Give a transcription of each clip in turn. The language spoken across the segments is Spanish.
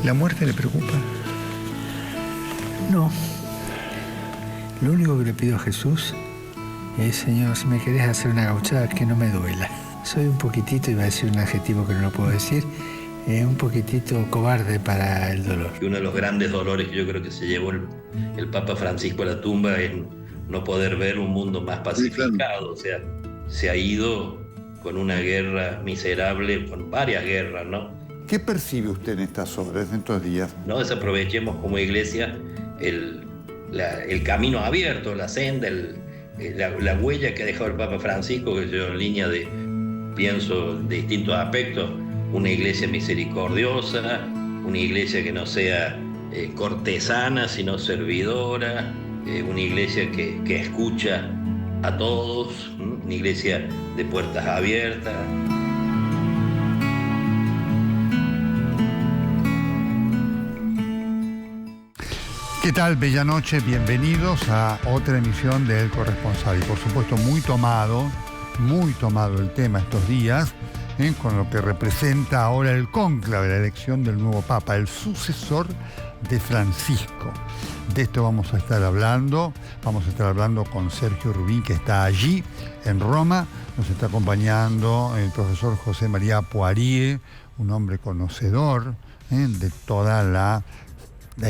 ¿La muerte le preocupa? No. Lo único que le pido a Jesús es, Señor, si me querés hacer una gauchada, que no me duela. Soy un poquitito, iba a decir un adjetivo que no lo puedo decir, un poquitito cobarde para el dolor. Uno de los grandes dolores que yo creo que se llevó el Papa Francisco a la tumba es no poder ver un mundo más pacificado. Sí, claro. O sea, se ha ido con una guerra miserable, con varias guerras, ¿no? ¿Qué percibe usted en estas horas, en estos días? No desaprovechemos como iglesia el camino abierto, la senda, la huella que ha dejado el Papa Francisco, que yo en línea pienso de distintos aspectos, una iglesia misericordiosa, una iglesia que no sea cortesana, sino servidora, una iglesia que escucha a todos, una iglesia de puertas abiertas. ¿Qué tal? Bella noche, bienvenidos a otra emisión de El Corresponsal. Y por supuesto muy tomado el tema estos días, con lo que representa ahora el cónclave, la elección del nuevo Papa, el sucesor de Francisco. De esto vamos a estar hablando con Sergio Rubín, que está allí en Roma. Nos está acompañando el profesor José María Poirier, un hombre conocedor de toda la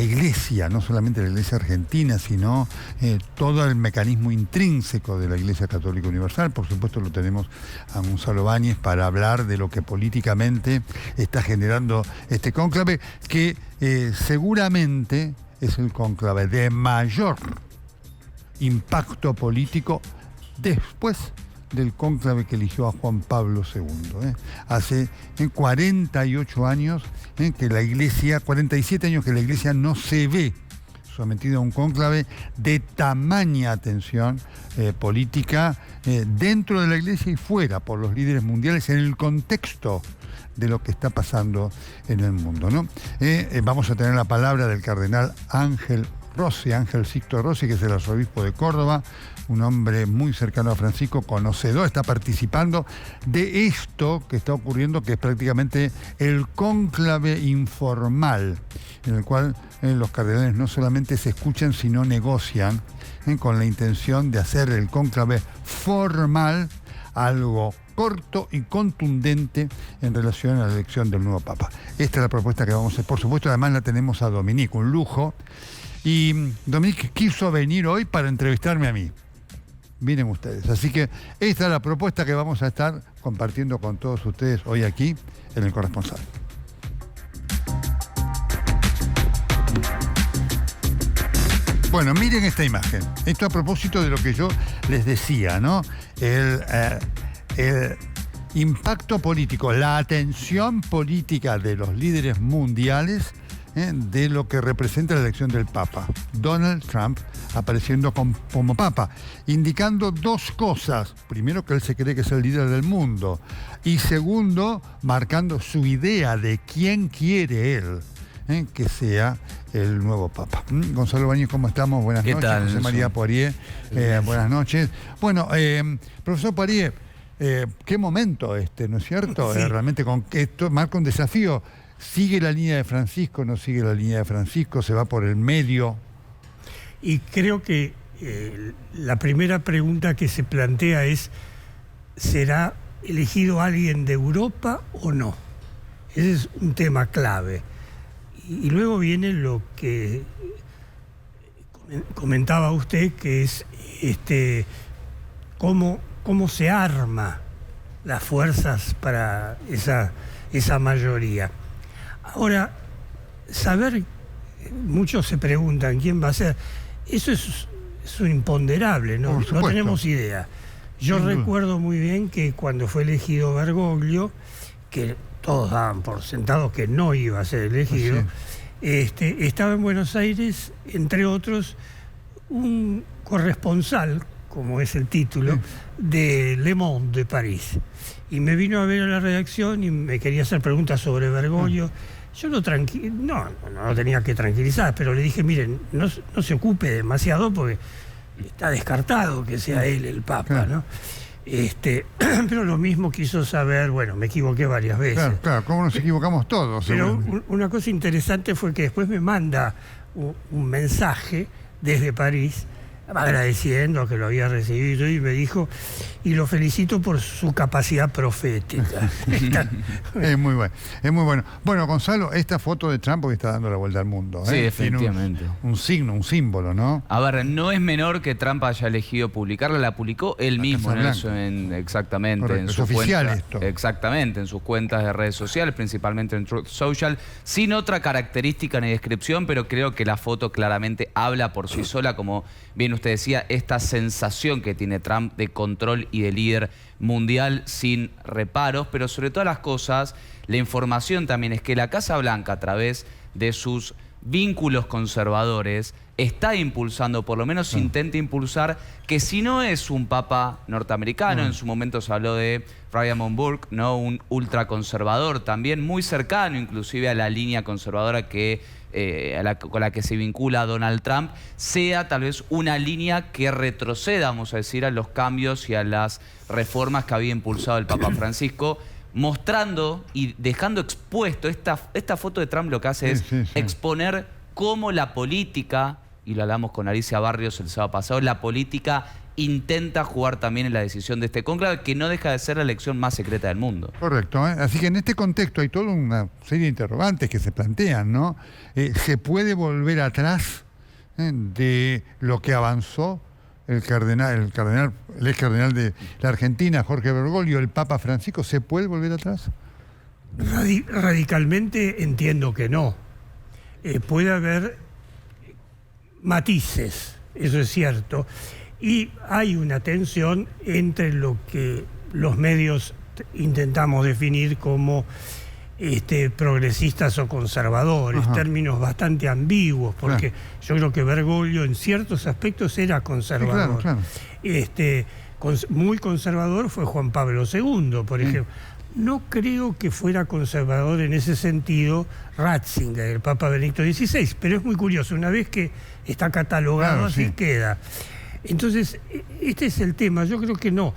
iglesia, no solamente la iglesia argentina, sino todo el mecanismo intrínseco de la Iglesia Católica Universal. Por supuesto lo tenemos a Gonzalo Báñez para hablar de lo que políticamente está generando este cónclave, que seguramente es el cónclave de mayor impacto político después del cónclave que eligió a Juan Pablo II. Hace 48 años que la Iglesia, 47 años que la Iglesia no se ve sometida a un cónclave de tamaña atención política dentro de la Iglesia y fuera por los líderes mundiales en el contexto de lo que está pasando en el mundo, ¿no? Vamos a tener la palabra del cardenal Ángel Sixto Rossi, que es el arzobispo de Córdoba, un hombre muy cercano a Francisco, conocedor, está participando de esto que está ocurriendo, que es prácticamente el cónclave informal, en el cual los cardenales no solamente se escuchan, sino negocian con la intención de hacer el cónclave formal algo corto y contundente en relación a la elección del nuevo Papa. Esta es la propuesta que vamos a hacer. Por supuesto, además la tenemos a Dominique, un lujo. Y Dominique quiso venir hoy para entrevistarme a mí. Miren ustedes. Así que esta es la propuesta que vamos a estar compartiendo con todos ustedes hoy aquí en El Corresponsal. Bueno, miren esta imagen. Esto a propósito de lo que yo les decía, ¿no? El impacto político, la atención política de los líderes mundiales de lo que representa la elección del Papa. Donald Trump apareciendo como Papa, indicando dos cosas. Primero, que él se cree que es el líder del mundo. Y segundo, marcando su idea de quién quiere él que sea el nuevo Papa. Gonzalo Báñez, ¿cómo estamos? Buenas noches. ¿Qué tal? José María Poirier, buenas noches. Bueno, profesor Poirier, qué momento ¿no es cierto? Sí. Realmente con esto marca un desafío. ¿Sigue la línea de Francisco? ¿No sigue la línea de Francisco? ¿Se va por el medio? Y creo que la primera pregunta que se plantea es: ¿será elegido alguien de Europa o no? Ese es un tema clave. Y luego viene lo que comentaba usted, que es cómo se arma las fuerzas para esa mayoría. Ahora, muchos se preguntan quién va a ser. Eso es un imponderable, ¿no? No tenemos idea. Yo recuerdo muy bien que cuando fue elegido Bergoglio, que todos daban por sentado que no iba a ser elegido, estaba en Buenos Aires, entre otros, un corresponsal, como es el título, de Le Monde de París. Y me vino a ver a la redacción y me quería hacer preguntas sobre Bergoglio. Yo no lo tenía que tranquilizar, pero le dije, miren, no se ocupe demasiado porque está descartado que sea él el Papa, ¿no? Pero lo mismo quiso saber, bueno, me equivoqué varias veces. Claro, cómo nos equivocamos todos. Pero una cosa interesante fue que después me manda un mensaje desde París, agradeciendo que lo había recibido, y me dijo, y lo felicito por su capacidad profética. Es muy bueno, es muy bueno. Bueno, Gonzalo, esta foto de Trump hoy está dando la vuelta al mundo. Sí, efectivamente. Tiene un signo, un símbolo, ¿no? A ver, no es menor que Trump haya elegido publicarla, la publicó él mismo, exactamente. Correcto, en es su oficial cuenta, esto. Exactamente, en sus cuentas de redes sociales, principalmente en Truth Social, sin otra característica ni descripción, pero creo que la foto claramente habla por sí sola, como bien usted decía, esta sensación que tiene Trump de control y de líder mundial sin reparos, pero sobre todas las cosas, la información también es que la Casa Blanca, a través de sus vínculos conservadores, está impulsando, por lo menos intenta impulsar, que si no es un papa norteamericano, en su momento se habló de Raymond Burke, ¿no? Un ultraconservador también, muy cercano inclusive a la línea conservadora que con la que se vincula Donald Trump, sea tal vez una línea que retroceda, vamos a decir, a los cambios y a las reformas que había impulsado el Papa Francisco, mostrando y dejando expuesto, esta foto de Trump lo que hace es exponer cómo la política, y lo hablamos con Alicia Barrios el sábado pasado, la política intenta jugar también en la decisión de este cónclave, que no deja de ser la elección más secreta del mundo. Correcto, ¿eh? Así que en este contexto hay toda una serie de interrogantes que se plantean, ¿no? ¿Se puede volver atrás de lo que avanzó el ex cardenal de la Argentina, Jorge Bergoglio, el Papa Francisco? ¿Se puede volver atrás? Radicalmente entiendo que no. Puede haber matices, eso es cierto. Y hay una tensión entre lo que los medios intentamos definir como progresistas o conservadores, términos bastante ambiguos, porque yo creo que Bergoglio en ciertos aspectos era conservador. Muy conservador fue Juan Pablo II, por ejemplo. No creo que fuera conservador en ese sentido Ratzinger, el Papa Benedicto XVI, pero es muy curioso, una vez que está catalogado así queda. Entonces, este es el tema, yo creo que no.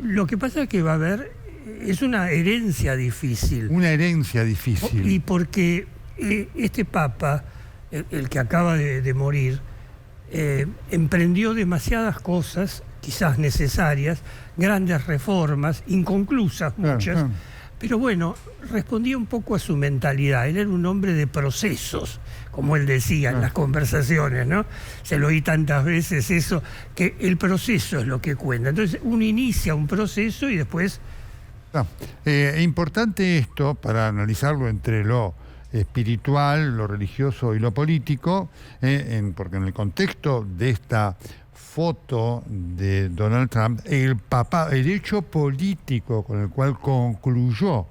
Lo que pasa es que va a haber, es una herencia difícil. Una herencia difícil. Y porque este Papa, el que acaba de morir, emprendió demasiadas cosas, quizás necesarias, grandes reformas, inconclusas muchas, pero bueno, respondía un poco a su mentalidad. Él era un hombre de procesos, como él decía en las conversaciones, ¿no? Se lo oí tantas veces eso, que el proceso es lo que cuenta. Entonces uno inicia un proceso y después... Importante esto, para analizarlo entre lo espiritual, lo religioso y lo político, porque en el contexto de esta foto de Donald Trump, el hecho político con el cual concluyó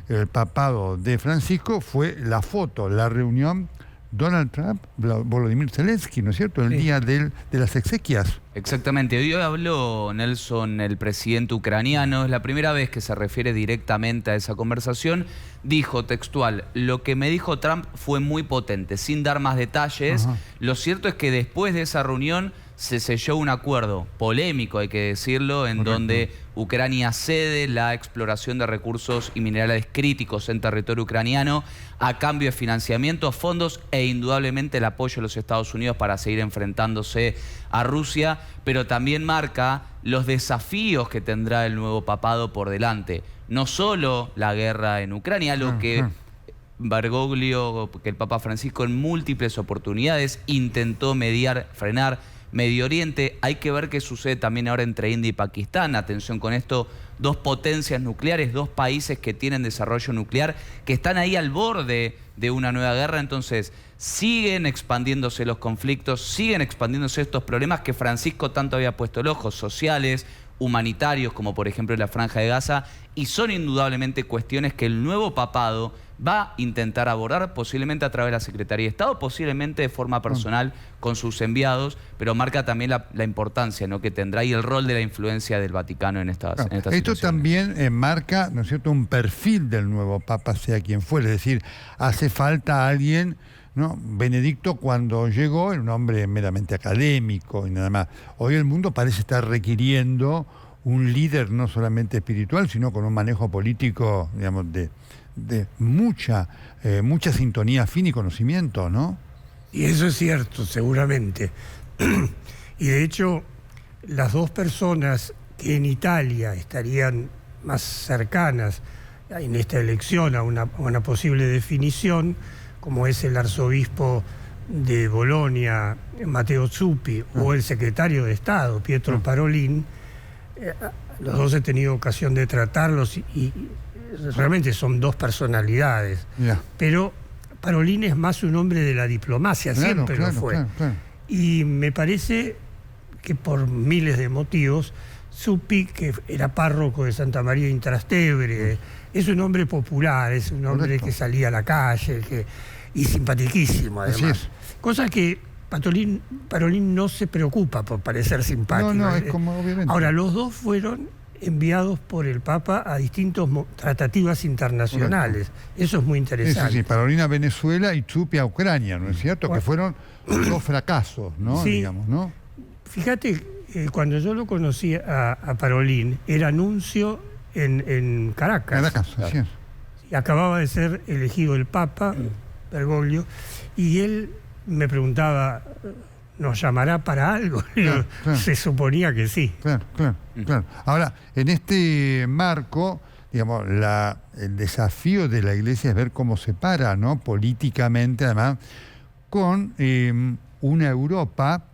el papado de Francisco fue la foto, la reunión Donald Trump, Volodymyr Zelensky, ¿no es cierto?, el día de las exequias. Exactamente. Hoy habló Nelson, el presidente ucraniano, es la primera vez que se refiere directamente a esa conversación. Dijo textual, lo que me dijo Trump fue muy potente, sin dar más detalles. Lo cierto es que después de esa reunión se selló un acuerdo polémico, hay que decirlo, en donde Ucrania cede la exploración de recursos y minerales críticos en territorio ucraniano a cambio de financiamiento, fondos e indudablemente el apoyo de los Estados Unidos para seguir enfrentándose a Rusia, pero también marca los desafíos que tendrá el nuevo papado por delante. No solo la guerra en Ucrania, algo que Bergoglio, que el Papa Francisco en múltiples oportunidades intentó mediar, frenar. Medio Oriente, hay que ver qué sucede también ahora entre India y Pakistán. Atención con esto, dos potencias nucleares, dos países que tienen desarrollo nuclear, que están ahí al borde de una nueva guerra. Entonces, siguen expandiéndose los conflictos, siguen expandiéndose estos problemas que Francisco tanto había puesto el ojo, sociales, humanitarios, como por ejemplo la Franja de Gaza, y son indudablemente cuestiones que el nuevo papado va a intentar abordar, posiblemente a través de la Secretaría de Estado, posiblemente de forma personal con sus enviados, pero marca también la importancia, ¿no?, que tendrá y el rol de la influencia del Vaticano en estas Esto situaciones. también marca, ¿no es cierto?, un perfil del nuevo Papa, sea quien fuere. Es decir, hace falta alguien, ¿no? Benedicto, cuando llegó, era un hombre meramente académico y nada más. Hoy el mundo parece estar requiriendo un líder no solamente espiritual, sino con un manejo político, digamos, de mucha sintonía, fin y conocimiento, ¿no? Y eso es cierto, seguramente. Y de hecho, las dos personas que en Italia estarían más cercanas en esta elección a una posible definición, como es el arzobispo de Bolonia, Matteo Zuppi, o el secretario de Estado, Pietro Parolin, los dos he tenido ocasión de tratarlos y realmente son dos personalidades. Pero Parolin es más un hombre de la diplomacia, siempre lo fue. Y me parece que por miles de motivos, Zuppi, que era párroco de Santa María in Trastevere, es un hombre popular, es un hombre que salía a la calle, y simpatiquísimo además. Cosa que Parolin no se preocupa por parecer simpático. No, es como obviamente. Ahora, los dos fueron enviados por el Papa a distintas tratativas internacionales. Eso es muy interesante. Sí, Parolin a Venezuela y Zuppi a Ucrania, ¿no es cierto? Que fueron dos fracasos, ¿no? Sí. Digamos, ¿no? Fíjate, cuando yo lo conocí a Parolin, era nuncio en Caracas. Así es. Y acababa de ser elegido el Papa, Bergoglio, y él me preguntaba, ¿nos llamará para algo? Claro. Se suponía que sí. Claro. Ahora, en este marco, digamos, el desafío de la Iglesia es ver cómo se para, ¿no? Políticamente, además, con una Europa,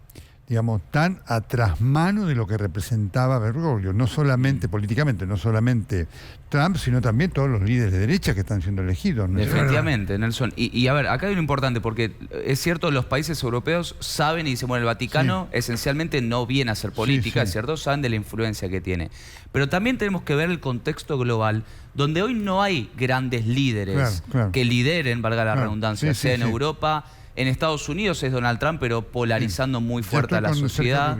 digamos, tan a trasmano de lo que representaba Bergoglio, no solamente políticamente, no solamente Trump, sino también todos los líderes de derecha que están siendo elegidos, ¿no? Efectivamente, Nelson. Y a ver, acá hay lo importante, porque es cierto, los países europeos saben y dicen, bueno, el Vaticano esencialmente no viene a hacer política, es cierto, saben de la influencia que tiene. Pero también tenemos que ver el contexto global, donde hoy no hay grandes líderes que lideren, valga la redundancia, sea en Europa. En Estados Unidos es Donald Trump, pero polarizando muy fuerte a la sociedad.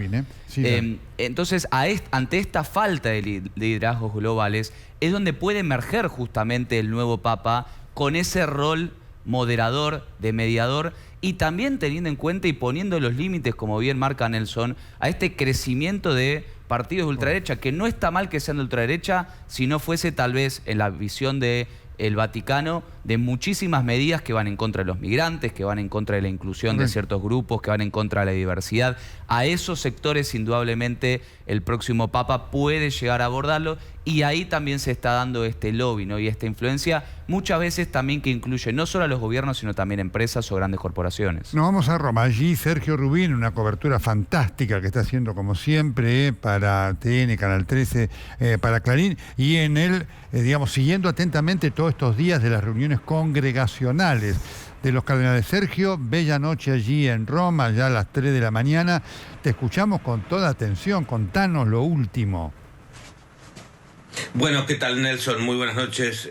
Entonces, ante esta falta de liderazgos globales, es donde puede emerger justamente el nuevo Papa con ese rol moderador, de mediador, y también teniendo en cuenta y poniendo los límites, como bien marca Nelson, a este crecimiento de partidos de ultraderecha, que no está mal que sean de ultraderecha, si no fuese tal vez en la visión de el Vaticano, de muchísimas medidas que van en contra de los migrantes, que van en contra de la inclusión de ciertos grupos, que van en contra de la diversidad. A esos sectores, indudablemente, el próximo Papa puede llegar a abordarlo, y ahí también se está dando este lobby, ¿no? Y esta influencia, muchas veces también que incluye no solo a los gobiernos, sino también empresas o grandes corporaciones. Nos vamos a Roma. Allí Sergio Rubín, una cobertura fantástica que está haciendo como siempre para TN, Canal 13, para Clarín, y en él, digamos, siguiendo atentamente todos estos días de las reuniones congregacionales de los cardenales. Sergio, bella noche allí en Roma, ya a las 3 de la mañana. Te escuchamos con toda atención, contanos lo último. Bueno, ¿qué tal, Nelson? Muy buenas noches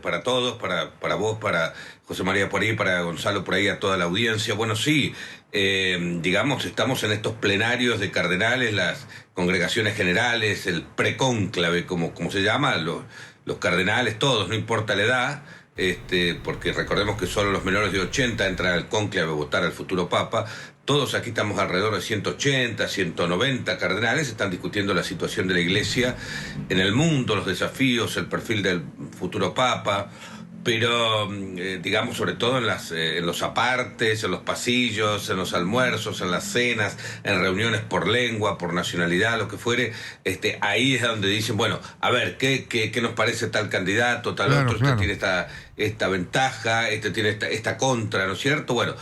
para todos, para vos, para José María por ahí, para Gonzalo por ahí, a toda la audiencia. Bueno, sí, digamos, estamos en estos plenarios de cardenales, las congregaciones generales, el precónclave, como se llama, los cardenales, todos, no importa la edad, porque recordemos que solo los menores de 80 entran al cónclave a votar al futuro Papa. Todos aquí estamos alrededor de 180, 190 cardenales, están discutiendo la situación de la Iglesia en el mundo, los desafíos, el perfil del futuro Papa, pero digamos sobre todo en los apartes, en los pasillos, en los almuerzos, en las cenas, en reuniones por lengua, por nacionalidad, lo que fuere, ahí es donde dicen, bueno, a ver, ¿qué nos parece tal candidato, tal otro? Este tiene esta ventaja, tiene esta contra, ¿no es cierto? Bueno,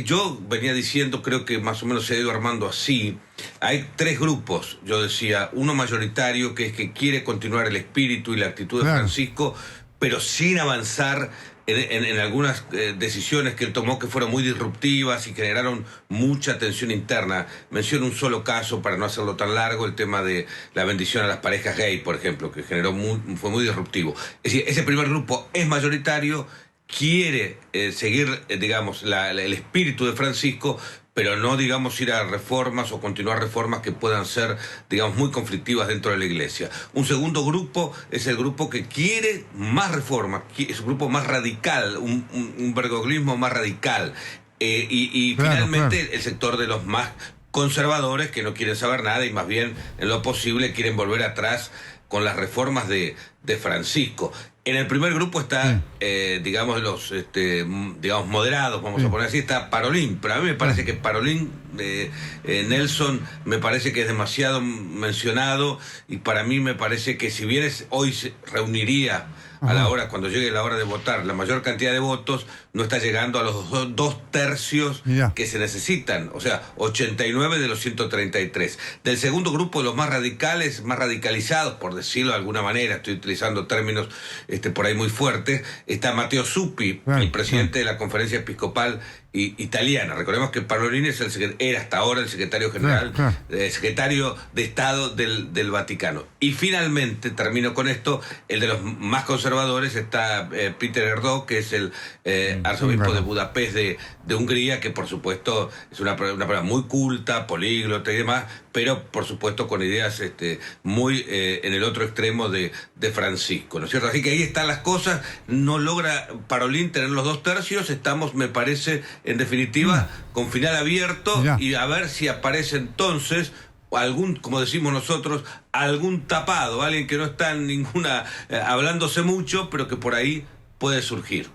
yo venía diciendo, creo que más o menos se ha ido armando así. Hay tres grupos, yo decía, uno mayoritario que es que quiere continuar el espíritu y la actitud de Francisco, pero sin avanzar en algunas decisiones que él tomó que fueron muy disruptivas y generaron mucha tensión interna. Menciono un solo caso para no hacerlo tan largo, el tema de la bendición a las parejas gay, por ejemplo, que fue muy disruptivo. Es decir, ese primer grupo es mayoritario, quiere seguir, digamos, el espíritu de Francisco, pero no, digamos, ir a reformas o continuar reformas que puedan ser, digamos, muy conflictivas dentro de la Iglesia. Un segundo grupo es el grupo que quiere más reformas, es un grupo más radical, un bergoglismo más radical. Y finalmente el sector de los más conservadores que no quieren saber nada y más bien en lo posible quieren volver atrás con las reformas de Francisco. En el primer grupo está, digamos, los digamos, moderados, vamos a poner así, está Parolín, pero a mí me parece que Parolín, Nelson, me parece que es demasiado mencionado, y para mí me parece que si bien hoy se reuniría a la hora, cuando llegue la hora de votar, la mayor cantidad de votos, no está llegando a los 2/3 que se necesitan, o sea, 89 de los 133. Del segundo grupo, los más radicales, más radicalizados, por decirlo de alguna manera, estoy utilizando términos por ahí muy fuertes, está Matteo Zuppi, el presidente de la Conferencia Episcopal italiana. Recordemos que Parolin era hasta ahora el secretario general, secretario de Estado del Vaticano. Y finalmente, termino con esto, el de los más conservadores está Peter Erdoğan, que es el arzobispo de Budapest de Hungría, que por supuesto es una persona muy culta, políglota y demás, pero por supuesto con ideas muy en el otro extremo de Francisco, ¿no es cierto? Así que ahí están las cosas, no logra Parolin tener los 2/3, estamos, me parece, en definitiva, con final abierto, y a ver si aparece entonces algún, como decimos nosotros, algún tapado, alguien que no está en ninguna, hablándose mucho, pero que por ahí puede surgir.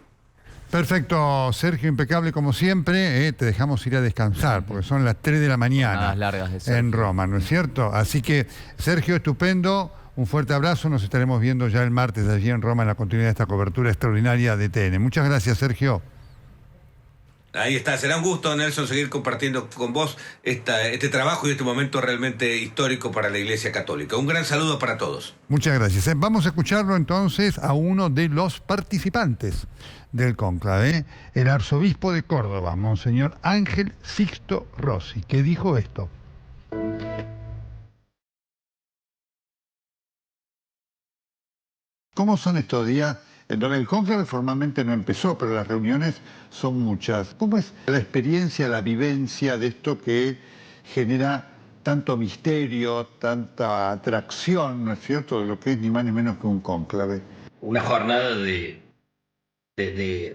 Perfecto, Sergio, impecable como siempre. Te dejamos ir a descansar, porque son las 3 de la mañana largas de en Roma, ¿no es cierto? Así que, Sergio, estupendo, un fuerte abrazo, nos estaremos viendo ya el martes allí en Roma en la continuidad de esta cobertura extraordinaria de TN. Muchas gracias, Sergio. Ahí está, será un gusto, Nelson, seguir compartiendo con vos este trabajo y este momento realmente histórico para la Iglesia Católica. Un gran saludo para todos. Muchas gracias. Vamos a escucharlo entonces a uno de los participantes del cónclave, el arzobispo de Córdoba, Monseñor Ángel Sixto Rossi, que dijo esto. ¿Cómo son estos días en donde el cónclave formalmente no empezó, pero las reuniones son muchas? ¿Cómo es la experiencia, la vivencia de esto que genera tanto misterio, tanta atracción, ¿no es cierto?, de lo que es ni más ni menos que un cónclave. Una jornada de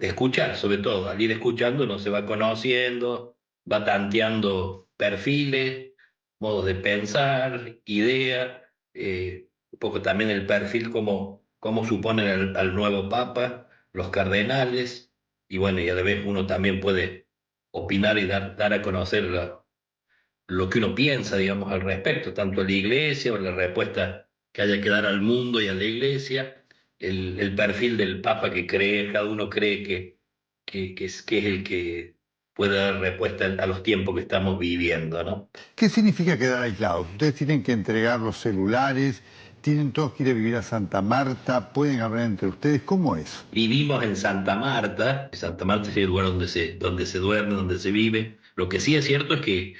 escuchar, sobre todo. Al ir escuchando uno se va conociendo, va tanteando perfiles, modos de pensar, ideas, un poco también el perfil cómo suponen al nuevo Papa, los cardenales, y bueno, y a la vez uno también puede opinar y dar a conocer lo que uno piensa, digamos, al respecto, tanto a la Iglesia o la respuesta que haya que dar al mundo y a la Iglesia, el perfil del Papa que cada uno cree que es el que puede dar respuesta a los tiempos que estamos viviendo, ¿no? ¿Qué significa quedar aislados? Ustedes tienen que entregar los celulares, tienen todos que ir a vivir a Santa Marta, pueden hablar entre ustedes, ¿cómo es? Vivimos en Santa Marta es el lugar donde se duerme, donde se vive. Lo que sí es cierto es que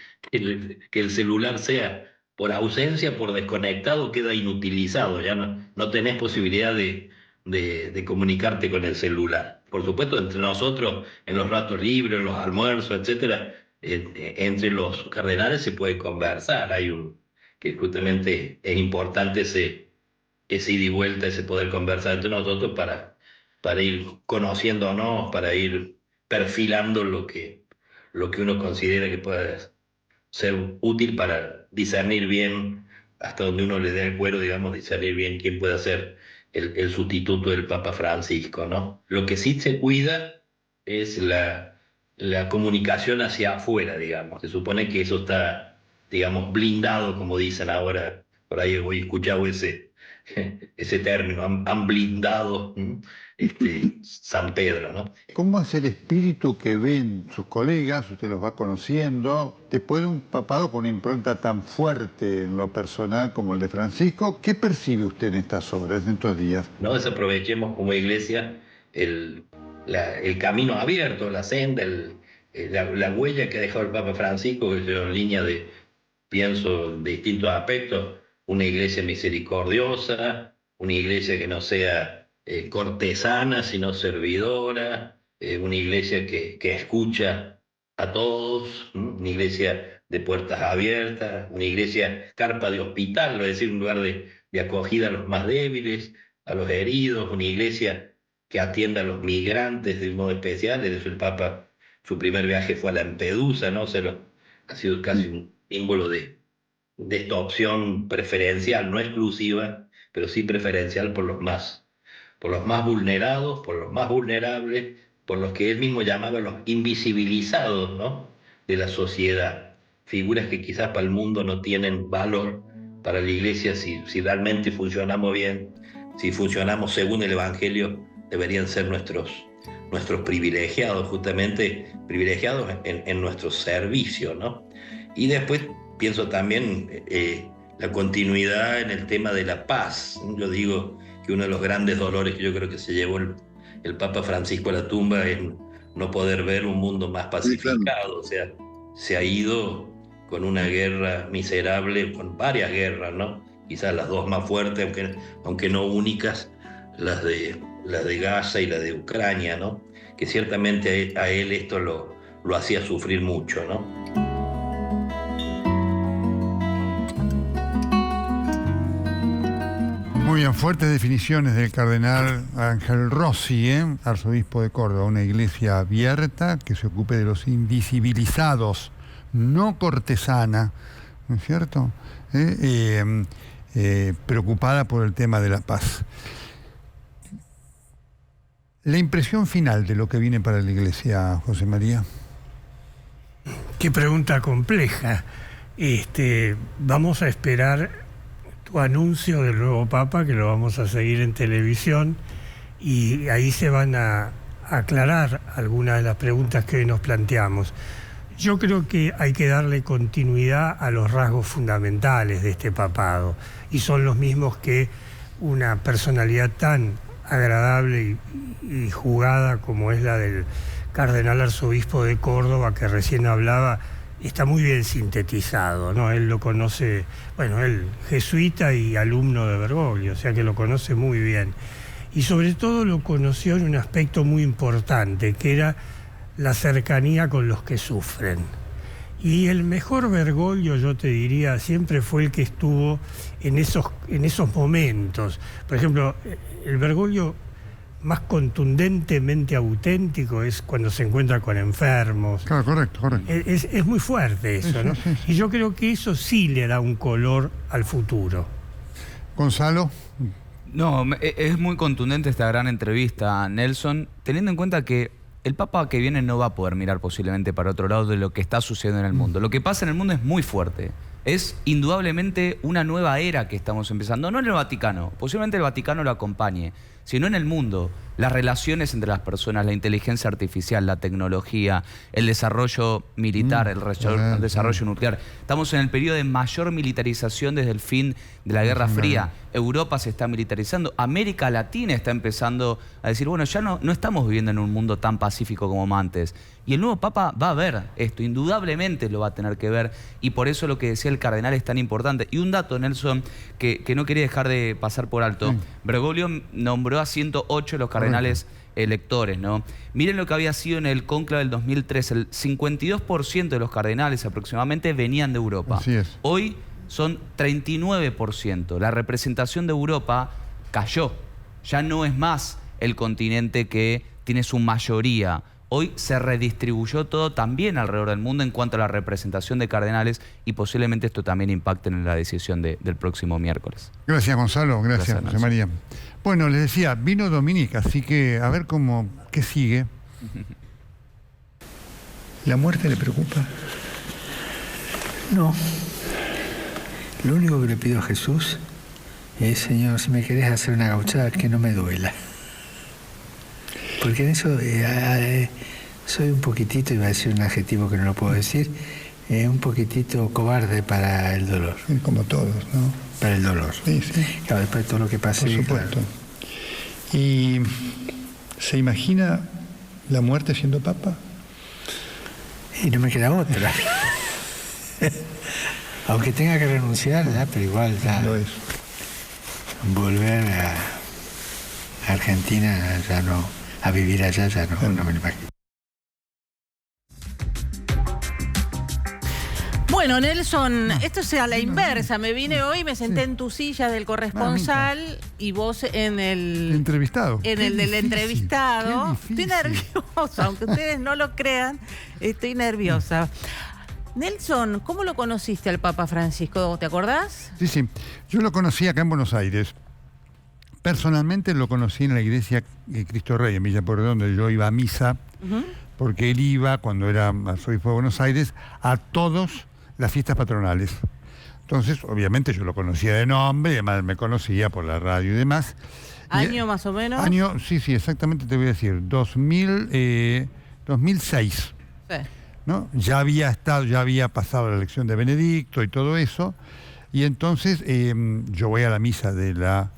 el celular sea por ausencia, por desconectado, queda inutilizado, ya no tenés posibilidad de comunicarte con el celular. Por supuesto, entre nosotros, en los ratos libres, los almuerzos, etcétera, entre los cardenales se puede conversar, que justamente es importante ese ida y vuelta, ese poder conversar entre nosotros para ir conociéndonos, para ir perfilando lo que uno considera que puede ser útil para discernir bien, hasta donde uno le dé el cuero, digamos, discernir bien quién puede ser el sustituto del Papa Francisco, ¿no? Lo que sí se cuida es la comunicación hacia afuera, digamos. Se supone que eso está, digamos, blindado, como dicen ahora. Por ahí hoy he escuchado ese término, han blindado San Pedro, ¿no? ¿Cómo es el espíritu que ven sus colegas? Usted los va conociendo. Después de un papado con una impronta tan fuerte en lo personal como el de Francisco, ¿qué percibe usted en estas obras, en estos días? No desaprovechemos como iglesia el camino abierto, la senda, la huella que ha dejado el Papa Francisco, que es en línea pienso, de distintos aspectos, una iglesia misericordiosa, una iglesia que no sea cortesana, sino servidora, una iglesia que escucha a todos, una iglesia de puertas abiertas, una iglesia carpa de hospital, es decir, un lugar de acogida a los más débiles, a los heridos, una iglesia que atienda a los migrantes de un modo especial. De eso el Papa, su primer viaje fue a Lampedusa, ¿no? Ha sido casi símbolo de esta opción preferencial, no exclusiva, pero sí preferencial por los más vulnerados, por los más vulnerables, por los que él mismo llamaba los invisibilizados, ¿no?, de la sociedad. Figuras que quizás para el mundo no tienen valor, para la Iglesia, si realmente funcionamos bien, si funcionamos según el Evangelio, deberían ser nuestros privilegiados, justamente privilegiados en nuestro servicio, ¿no? Y después pienso también la continuidad en el tema de la paz. Yo digo que uno de los grandes dolores que yo creo que se llevó el Papa Francisco a la tumba es no poder ver un mundo más pacificado. Sí, claro. O sea, se ha ido con una guerra miserable, con varias guerras, ¿no? Quizás las dos más fuertes, aunque no únicas, las de Gaza y la de Ucrania, ¿no? Que ciertamente a él esto lo hacía sufrir mucho, ¿no? Muy bien, fuertes definiciones del cardenal Ángel Rossi, arzobispo de Córdoba, una iglesia abierta que se ocupe de los invisibilizados, no cortesana, ¿no es cierto? Preocupada por el tema de la paz. La impresión final de lo que viene para la iglesia, José María. Qué pregunta compleja. Vamos a esperar tu anuncio del nuevo Papa, que lo vamos a seguir en televisión, y ahí se van a aclarar algunas de las preguntas que hoy nos planteamos. Yo creo que hay que darle continuidad a los rasgos fundamentales de este papado, y son los mismos que una personalidad tan agradable y jugada como es la del cardenal arzobispo de Córdoba, que recién hablaba, está muy bien sintetizado, ¿no? Él lo conoce, bueno, él jesuita y alumno de Bergoglio, o sea que lo conoce muy bien. Y sobre todo lo conoció en un aspecto muy importante, que era la cercanía con los que sufren. Y el mejor Bergoglio, yo te diría, siempre fue el que estuvo en esos momentos. Por ejemplo, el Bergoglio más contundentemente auténtico es cuando se encuentra con enfermos. Claro, correcto. Es muy fuerte eso, ¿no? Sí. Y yo creo que eso sí le da un color al futuro. Gonzalo. No, es muy contundente esta gran entrevista, Nelson, teniendo en cuenta que el Papa que viene no va a poder mirar posiblemente para otro lado de lo que está sucediendo en el mundo. Lo que pasa en el mundo es muy fuerte. Es indudablemente una nueva era que estamos empezando. No en el Vaticano, posiblemente el Vaticano lo acompañe, sino en el mundo. Las relaciones entre las personas, la inteligencia artificial, la tecnología, el desarrollo militar, el desarrollo nuclear. Estamos en el periodo de mayor militarización desde el fin de la Guerra Fría. Europa se está militarizando. América Latina está empezando a decir, bueno, ya no estamos viviendo en un mundo tan pacífico como antes. Y el nuevo Papa va a ver esto, indudablemente lo va a tener que ver. Y por eso lo que decía el cardenal es tan importante. Y un dato, Nelson, que no quería dejar de pasar por alto. Bergoglio nombró a 108 los cardenales electores, ¿no? Miren lo que había sido en el cónclave del 2003. El 52% de los cardenales aproximadamente venían de Europa. Así es. Hoy son 39%. La representación de Europa cayó. Ya no es más el continente que tiene su mayoría. Hoy se redistribuyó todo también alrededor del mundo en cuanto a la representación de cardenales, y posiblemente esto también impacte en la decisión del próximo miércoles. Gracias, Gonzalo. Gracias, José María. Bueno, les decía, vino Dominica, así que a ver qué sigue. ¿La muerte le preocupa? No. Lo único que le pido a Jesús es, Señor, si me querés hacer una gauchada, que no me duela. Porque en eso soy un poquitito, iba a decir un adjetivo que no lo puedo decir, un poquitito cobarde para el dolor. Como todos, ¿no? Para el dolor. Sí. Claro, después de todo lo que pasé. Por supuesto. Claro. ¿Y se imagina la muerte siendo papa? Y no me queda otra. Aunque tenga que renunciar, ya, pero igual ya. Lo es. Volver a Argentina, ya no. A vivir allá ya no me lo imagino. Bueno, Nelson, esto es a la inversa. Me vine hoy, me senté en tu silla del corresponsal y vos en el entrevistado. En el del entrevistado. Estoy nerviosa, aunque ustedes no lo crean, estoy nerviosa. Nelson, ¿cómo lo conociste al Papa Francisco? ¿Te acordás? Sí. Yo lo conocí acá en Buenos Aires. Personalmente lo conocí en la iglesia Cristo Rey, en Villa Pueyrredón, donde yo iba a misa, porque él iba, cuando era arzobispo de Buenos Aires, a todas las fiestas patronales. Entonces, obviamente, yo lo conocía de nombre, y además me conocía por la radio y demás. ¿Año más o menos? Año, sí, exactamente te voy a decir, 2006. Sí. ¿No? Ya había pasado la elección de Benedicto y todo eso, y entonces yo voy a la misa de la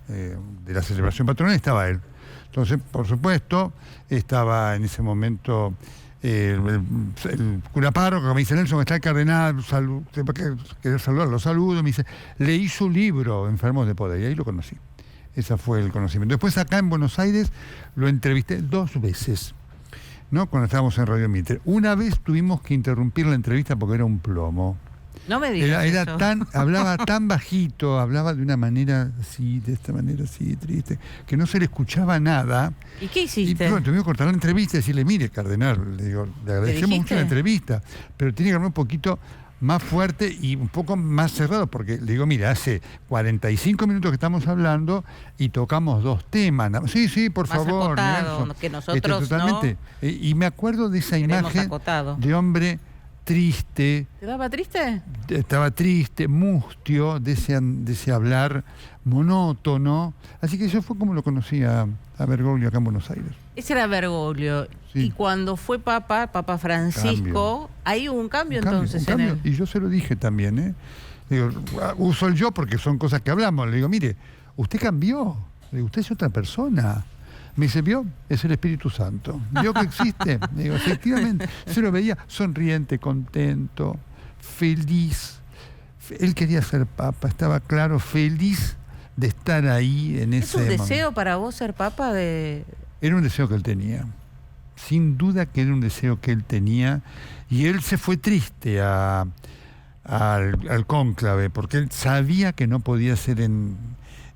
celebración patronal y estaba él. Entonces, por supuesto, estaba en ese momento el cura párroco que me dice: Nelson, está el cardenal, querer saludarlo, lo saludo, me dice, leí su libro, Enfermos de Poder, y ahí lo conocí. Ese fue el conocimiento. Después acá en Buenos Aires lo entrevisté 2 veces. ¿No? Cuando estábamos en Radio Mitre. Una vez tuvimos que interrumpir la entrevista porque era un plomo. No me digas eso. Hablaba tan bajito, hablaba de una manera así, de esta manera así, triste, que no se le escuchaba nada. ¿Y qué hiciste? Y bueno, tuvimos que cortar la entrevista y decirle: mire, cardenal, le digo, le agradecemos mucho la entrevista, pero tiene que hablar un poquito más fuerte y un poco más cerrado, porque le digo: mire, hace 45 minutos que estamos hablando y tocamos 2 temas. Sí, por más favor, acotado, Nelson. que nosotros totalmente. No. Y me acuerdo de esa imagen acotado. de hombre triste. ¿Te daba triste? Estaba triste, mustio, de ese hablar monótono. Así que eso fue como lo conocí a Bergoglio acá en Buenos Aires. Ese era Bergoglio. Sí. Y cuando fue Papa Francisco, ahí hubo un cambio entonces en él. Y yo se lo dije también, ¿eh? Digo, uso el yo porque son cosas que hablamos. Le digo: mire, usted cambió. Le digo: usted es otra persona. Me dice: ¿vio? Es el Espíritu Santo. ¿Vio que existe? Le digo: efectivamente. Se lo veía sonriente, contento, feliz. Él quería ser papa, estaba claro, feliz de estar ahí en ese momento. ¿Es un deseo para vos ser papa? Era un deseo que él tenía. Sin duda que era un deseo que él tenía. Y él se fue triste al cónclave, porque él sabía que no podía ser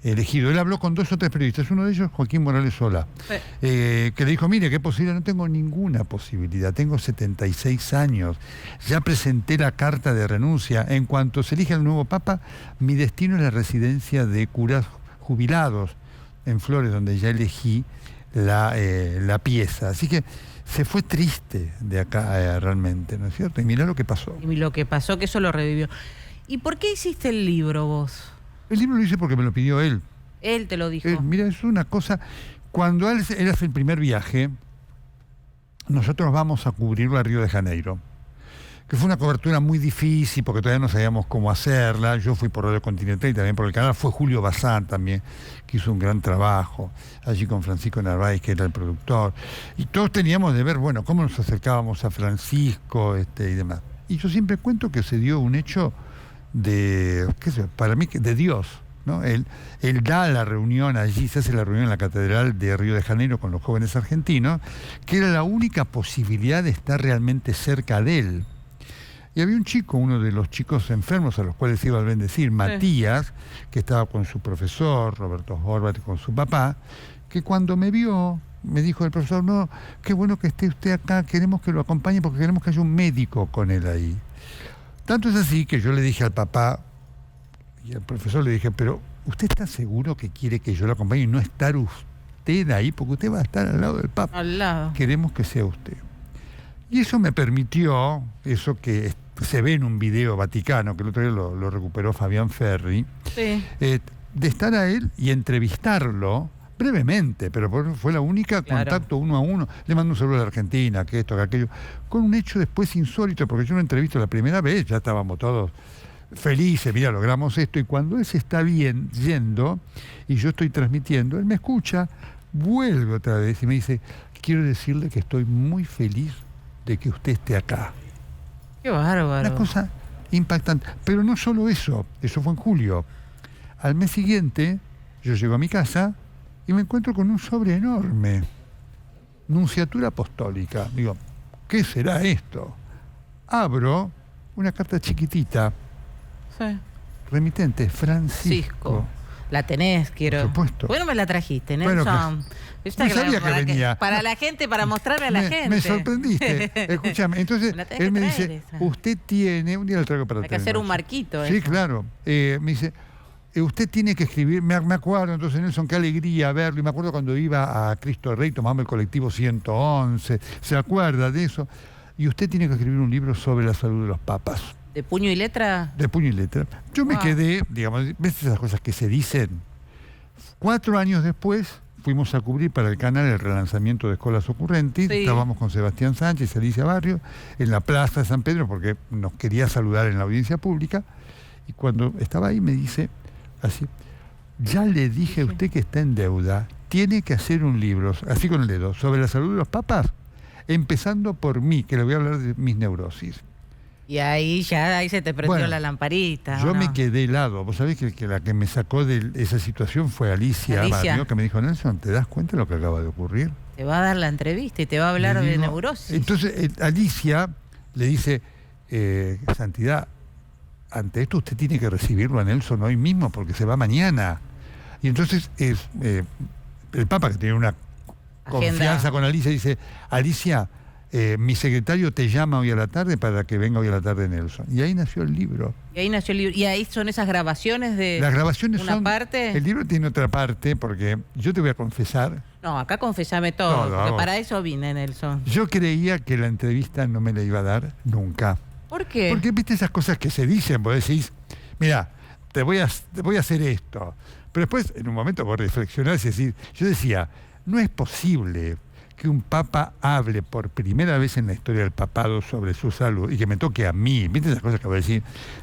elegido. Él habló con 2 o 3 periodistas, uno de ellos Joaquín Morales Solá, que le dijo: mire, ¿qué posibilidad? No tengo ninguna posibilidad, tengo 76 años, ya presenté la carta de renuncia, en cuanto se elige el nuevo papa, mi destino es la residencia de curas jubilados en Flores, donde ya elegí la pieza. Así que se fue triste de acá realmente, ¿no es cierto? Y mirá lo que pasó. Y lo que pasó, que eso lo revivió. ¿Y por qué hiciste el libro vos? El libro lo hice porque me lo pidió él. Él te lo dijo. Mira, es una cosa... Cuando él hace el primer viaje, nosotros vamos a cubrirlo a Río de Janeiro, que fue una cobertura muy difícil porque todavía no sabíamos cómo hacerla. Yo fui por Radio Continental y también por el canal. Fue Julio Bazán también, que hizo un gran trabajo allí con Francisco Narváez, que era el productor. Y todos teníamos de ver, bueno, cómo nos acercábamos a Francisco y demás. Y yo siempre cuento que se dio un hecho para mí, de Dios, ¿no? Él da la reunión allí, se hace la reunión en la Catedral de Río de Janeiro con los jóvenes argentinos, que era la única posibilidad de estar realmente cerca de él. Y había un chico, uno de los chicos enfermos a los cuales iba a bendecir, Matías, que estaba con su profesor, Roberto Horvath, con su papá, que cuando me vio, me dijo el profesor: no, qué bueno que esté usted acá, queremos que lo acompañe porque queremos que haya un médico con él ahí. Tanto es así que yo le dije al papá y al profesor, le dije: pero ¿usted está seguro que quiere que yo lo acompañe y no estar usted ahí? Porque usted va a estar al lado del Papa. Al lado. Queremos que sea usted. Y eso me permitió, eso que se ve en un video vaticano, que el otro día lo recuperó Fabián Ferri, sí, de estar a él y entrevistarlo brevemente, pero fue la única contacto 1 a 1. Le mando un saludo a la Argentina, que esto, que aquello, con un hecho después insólito, porque yo lo entrevisto la primera vez, ya estábamos todos felices, mira, logramos esto, y cuando él se está yendo y yo estoy transmitiendo, él me escucha, vuelve otra vez y me dice: quiero decirle que estoy muy feliz de que usted esté acá. Qué bárbaro. Una cosa impactante. Pero no solo eso fue en julio. Al mes siguiente, yo llego a mi casa y me encuentro con un sobre enorme. Nunciatura Apostólica. Digo, ¿qué será esto? Abro una carta chiquitita. Sí. Remitente, Francisco. La tenés, quiero. Por supuesto. Bueno, me la trajiste, Nelson. Bueno, Está no sabía que venía. Para la gente, para mostrarle a la gente. Me sorprendiste. Escúchame, entonces él me dice, esa. usted tiene, un día lo traigo para Hay que hacer un marquito. Sí, eso. claro. Me dice, usted tiene que escribir, me acuerdo entonces, Nelson, qué alegría verlo, y me acuerdo cuando iba a Cristo Rey, tomamos el colectivo 111, ¿se acuerda de eso? Y usted tiene que escribir un libro sobre la salud de los papas. ¿De puño y letra? De puño y letra. Yo me quedé, digamos, ¿ves esas cosas que se dicen? 4 años después fuimos a cubrir para el canal el relanzamiento de Escolas Ocurrentes. Sí. Estábamos con Sebastián Sánchez y Alicia Barrio en la Plaza de San Pedro porque nos quería saludar en la audiencia pública. Y cuando estaba ahí me dice así, ya le dije a usted que está en deuda, tiene que hacer un libro, así con el dedo, sobre la salud de los papas, empezando por mí, que le voy a hablar de mis neurosis. Y ahí se te prendió la lamparita. Yo me quedé helado. Vos sabés que la que me sacó de esa situación fue Alicia Barrio, que me dijo, Nelson, ¿te das cuenta de lo que acaba de ocurrir? Te va a dar la entrevista y te va a hablar de neurosis. Entonces Alicia le dice, Santidad, ante esto usted tiene que recibirlo a Nelson hoy mismo porque se va mañana. Y entonces el Papa, que tiene una confianza con Alicia, dice, Alicia, mi secretario te llama hoy a la tarde para que venga hoy a la tarde Nelson. Y ahí nació el libro. Y ahí son esas grabaciones de las grabaciones una parte. El libro tiene otra parte, porque yo te voy a confesar. No, acá confesame todo, porque para eso vine, Nelson. Yo creía que la entrevista no me la iba a dar nunca. ¿Por qué? Porque viste esas cosas que se dicen, vos decís, mira, te voy a hacer esto. Pero después, en un momento, vos reflexionás y decís, yo decía, no es posible que un papa hable por primera vez en la historia del papado sobre su salud y que me toque a mí. ¿Viste esas cosas que voy a decir?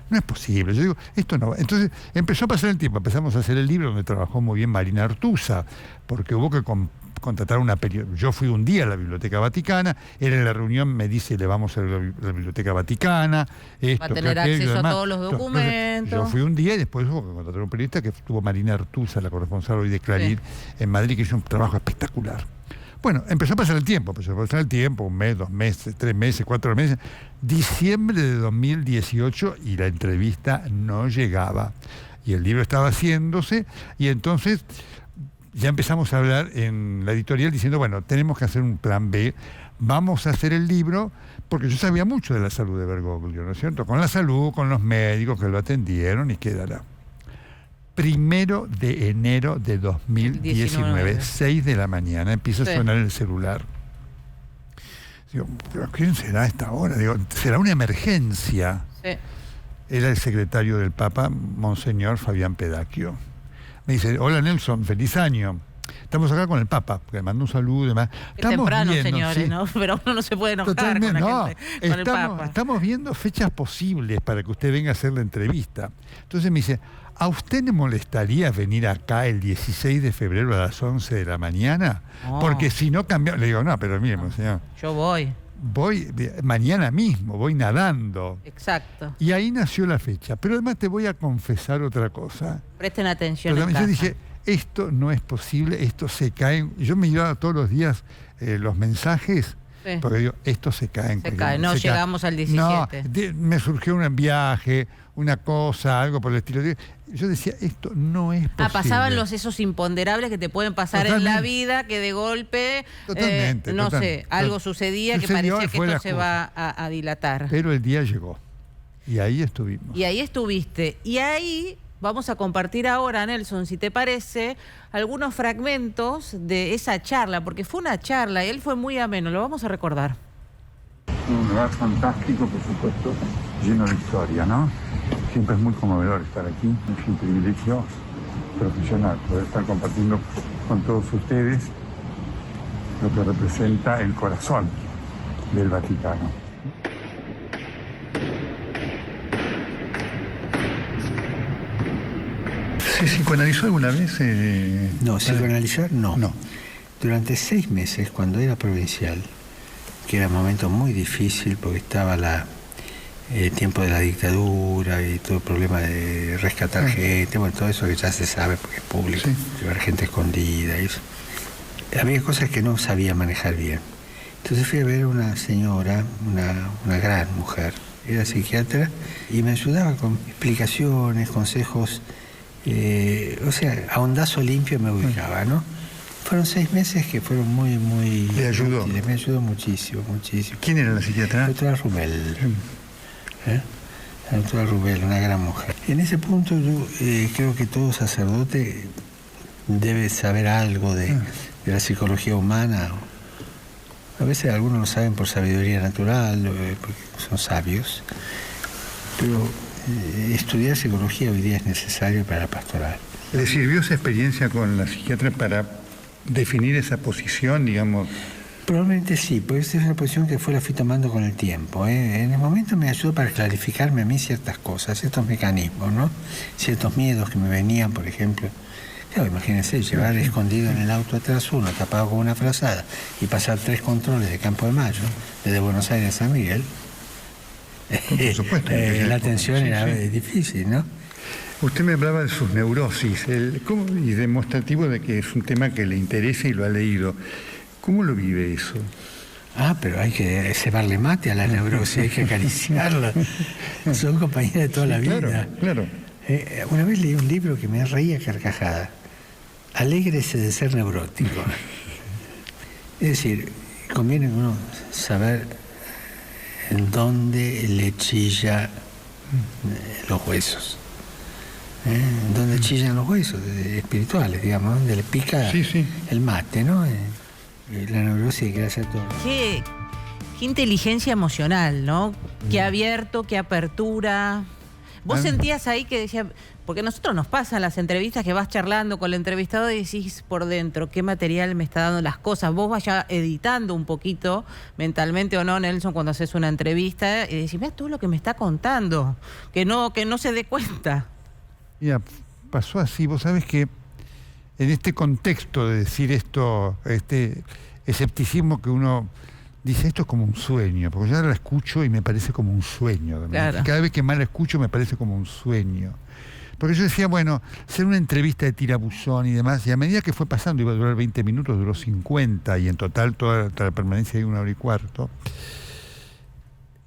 No es posible. Yo digo, esto no. Entonces empezó a pasar el tiempo, empezamos a hacer el libro donde trabajó muy bien Marina Artusa, porque hubo que contratar una periodista. Yo fui un día a la Biblioteca Vaticana, él en la reunión me dice, le vamos a la Biblioteca Vaticana. Va a tener acceso a todos los documentos. Entonces, yo fui un día y después hubo que contratar un periodista que estuvo Marina Artusa, la corresponsal hoy de Clarín, en Madrid, que hizo un trabajo espectacular. Bueno, empezó a pasar el tiempo, 1 mes, 2 meses, 3 meses, 4 meses, diciembre de 2018 y la entrevista no llegaba. Y el libro estaba haciéndose y entonces ya empezamos a hablar en la editorial diciendo, bueno, tenemos que hacer un plan B, vamos a hacer el libro, porque yo sabía mucho de la salud de Bergoglio, ¿no es cierto? Con la salud, con los médicos que lo atendieron y quedará. 1 de enero de 2019, 6 de la mañana, empieza a sonar el celular. Digo, ¿pero quién será a esta hora? Digo, ¿será una emergencia? Sí. Era el secretario del Papa, Monseñor Fabián Pedacchio. Me dice, hola Nelson, feliz año. Estamos acá con el Papa, porque me mandó un saludo y demás. Estamos temprano, viendo, señores, sí, ¿no? Pero uno no se puede enojar con la gente, con el Papa. Estamos viendo fechas posibles para que usted venga a hacer la entrevista. Entonces me dice, ¿a usted le molestaría venir acá el 16 de febrero a las 11 de la mañana? No. Porque si no cambiamos... Le digo, no, pero mire, monseñor. Yo voy. Voy mañana mismo, voy nadando. Exacto. Y ahí nació la fecha. Pero además te voy a confesar otra cosa. Presten atención. Yo dije, esto no es posible, esto se cae. Yo me iba todos los días los mensajes. Sí. Porque digo, esto se cae. No llegamos al 17. No, me surgió un viaje, una cosa, algo por el estilo. Yo decía, esto no es posible. Pasaban esos imponderables que te pueden pasar en la vida, que de golpe, algo sucedía que parecía que esto se va a dilatar. Pero el día llegó. Y ahí estuvimos. Y ahí estuviste. Y ahí vamos a compartir ahora, Nelson, si te parece, algunos fragmentos de esa charla, porque fue una charla y él fue muy ameno, lo vamos a recordar. Un lugar fantástico, por supuesto, lleno de historia, ¿no? Siempre es muy conmovedor estar aquí, es un privilegio profesional poder estar compartiendo con todos ustedes lo que representa el corazón del Vaticano. ¿Se psicoanalizó alguna vez? No, psicoanalizar no. Durante 6 meses, cuando era provincial, que era un momento muy difícil porque estaba el tiempo de la dictadura y todo el problema de rescatar gente, bueno, todo eso que ya se sabe porque es público, llevar gente escondida y eso. Había cosas que no sabía manejar bien. Entonces fui a ver a una señora, una gran mujer, era psiquiatra, y me ayudaba con explicaciones, consejos, a ondazo limpio me ubicaba, ¿no? Fueron 6 meses que fueron muy ¿Le ayudó? útiles. Me ayudó muchísimo, muchísimo. ¿Quién era la psiquiatra? La doctora Rubel. La doctora Rubel, una gran mujer. En ese punto yo creo que todo sacerdote debe saber algo de la psicología humana. A veces algunos lo saben por sabiduría natural, porque son sabios, pero estudiar psicología hoy día es necesario para la pastoral. ¿Le sirvió esa experiencia con la psiquiatra para definir esa posición, digamos? Probablemente sí, porque esta es una posición que la fui tomando con el tiempo. En el momento me ayudó para clarificarme a mí ciertas cosas, ciertos mecanismos, ¿no? Ciertos miedos que me venían, por ejemplo. Claro, imagínense, llevar escondido en el auto atrás uno, tapado con una frazada, y pasar 3 controles de Campo de Mayo, desde Buenos Aires a San Miguel. Por supuesto. La atención era difícil, ¿no? Usted me hablaba de sus neurosis, y demostrativo de que es un tema que le interesa y lo ha leído. ¿Cómo lo vive eso? Pero hay que cebarle mate a la neurosis, hay que acariciarla. Son compañeras de toda la vida. Claro. Una vez leí un libro que me reía carcajada. Alégrese de ser neurótico. Es decir, conviene uno saber en dónde le chilla los huesos. Donde chillan los huesos espirituales, digamos, donde le pica el mate, ¿no? La neurosis hay que hacer todo. Qué inteligencia emocional, ¿no? Qué abierto, qué apertura. Vos sentías ahí que decía, porque a nosotros nos pasan las entrevistas que vas charlando con el entrevistado y decís por dentro qué material me está dando las cosas. Vos vayas editando un poquito, mentalmente o no, Nelson, cuando haces una entrevista y decís, mira todo lo que me está contando, que no se dé cuenta. Mira, pasó así. Vos sabés que en este contexto de decir esto, este escepticismo que uno dice, esto es como un sueño, porque yo la escucho y me parece como un sueño. Claro. Cada vez que más la escucho me parece como un sueño. Porque yo decía, bueno, hacer una entrevista de tirabuzón y demás, y a medida que fue pasando, iba a durar 20 minutos, duró 50, y en total toda la permanencia de 1 hora y cuarto.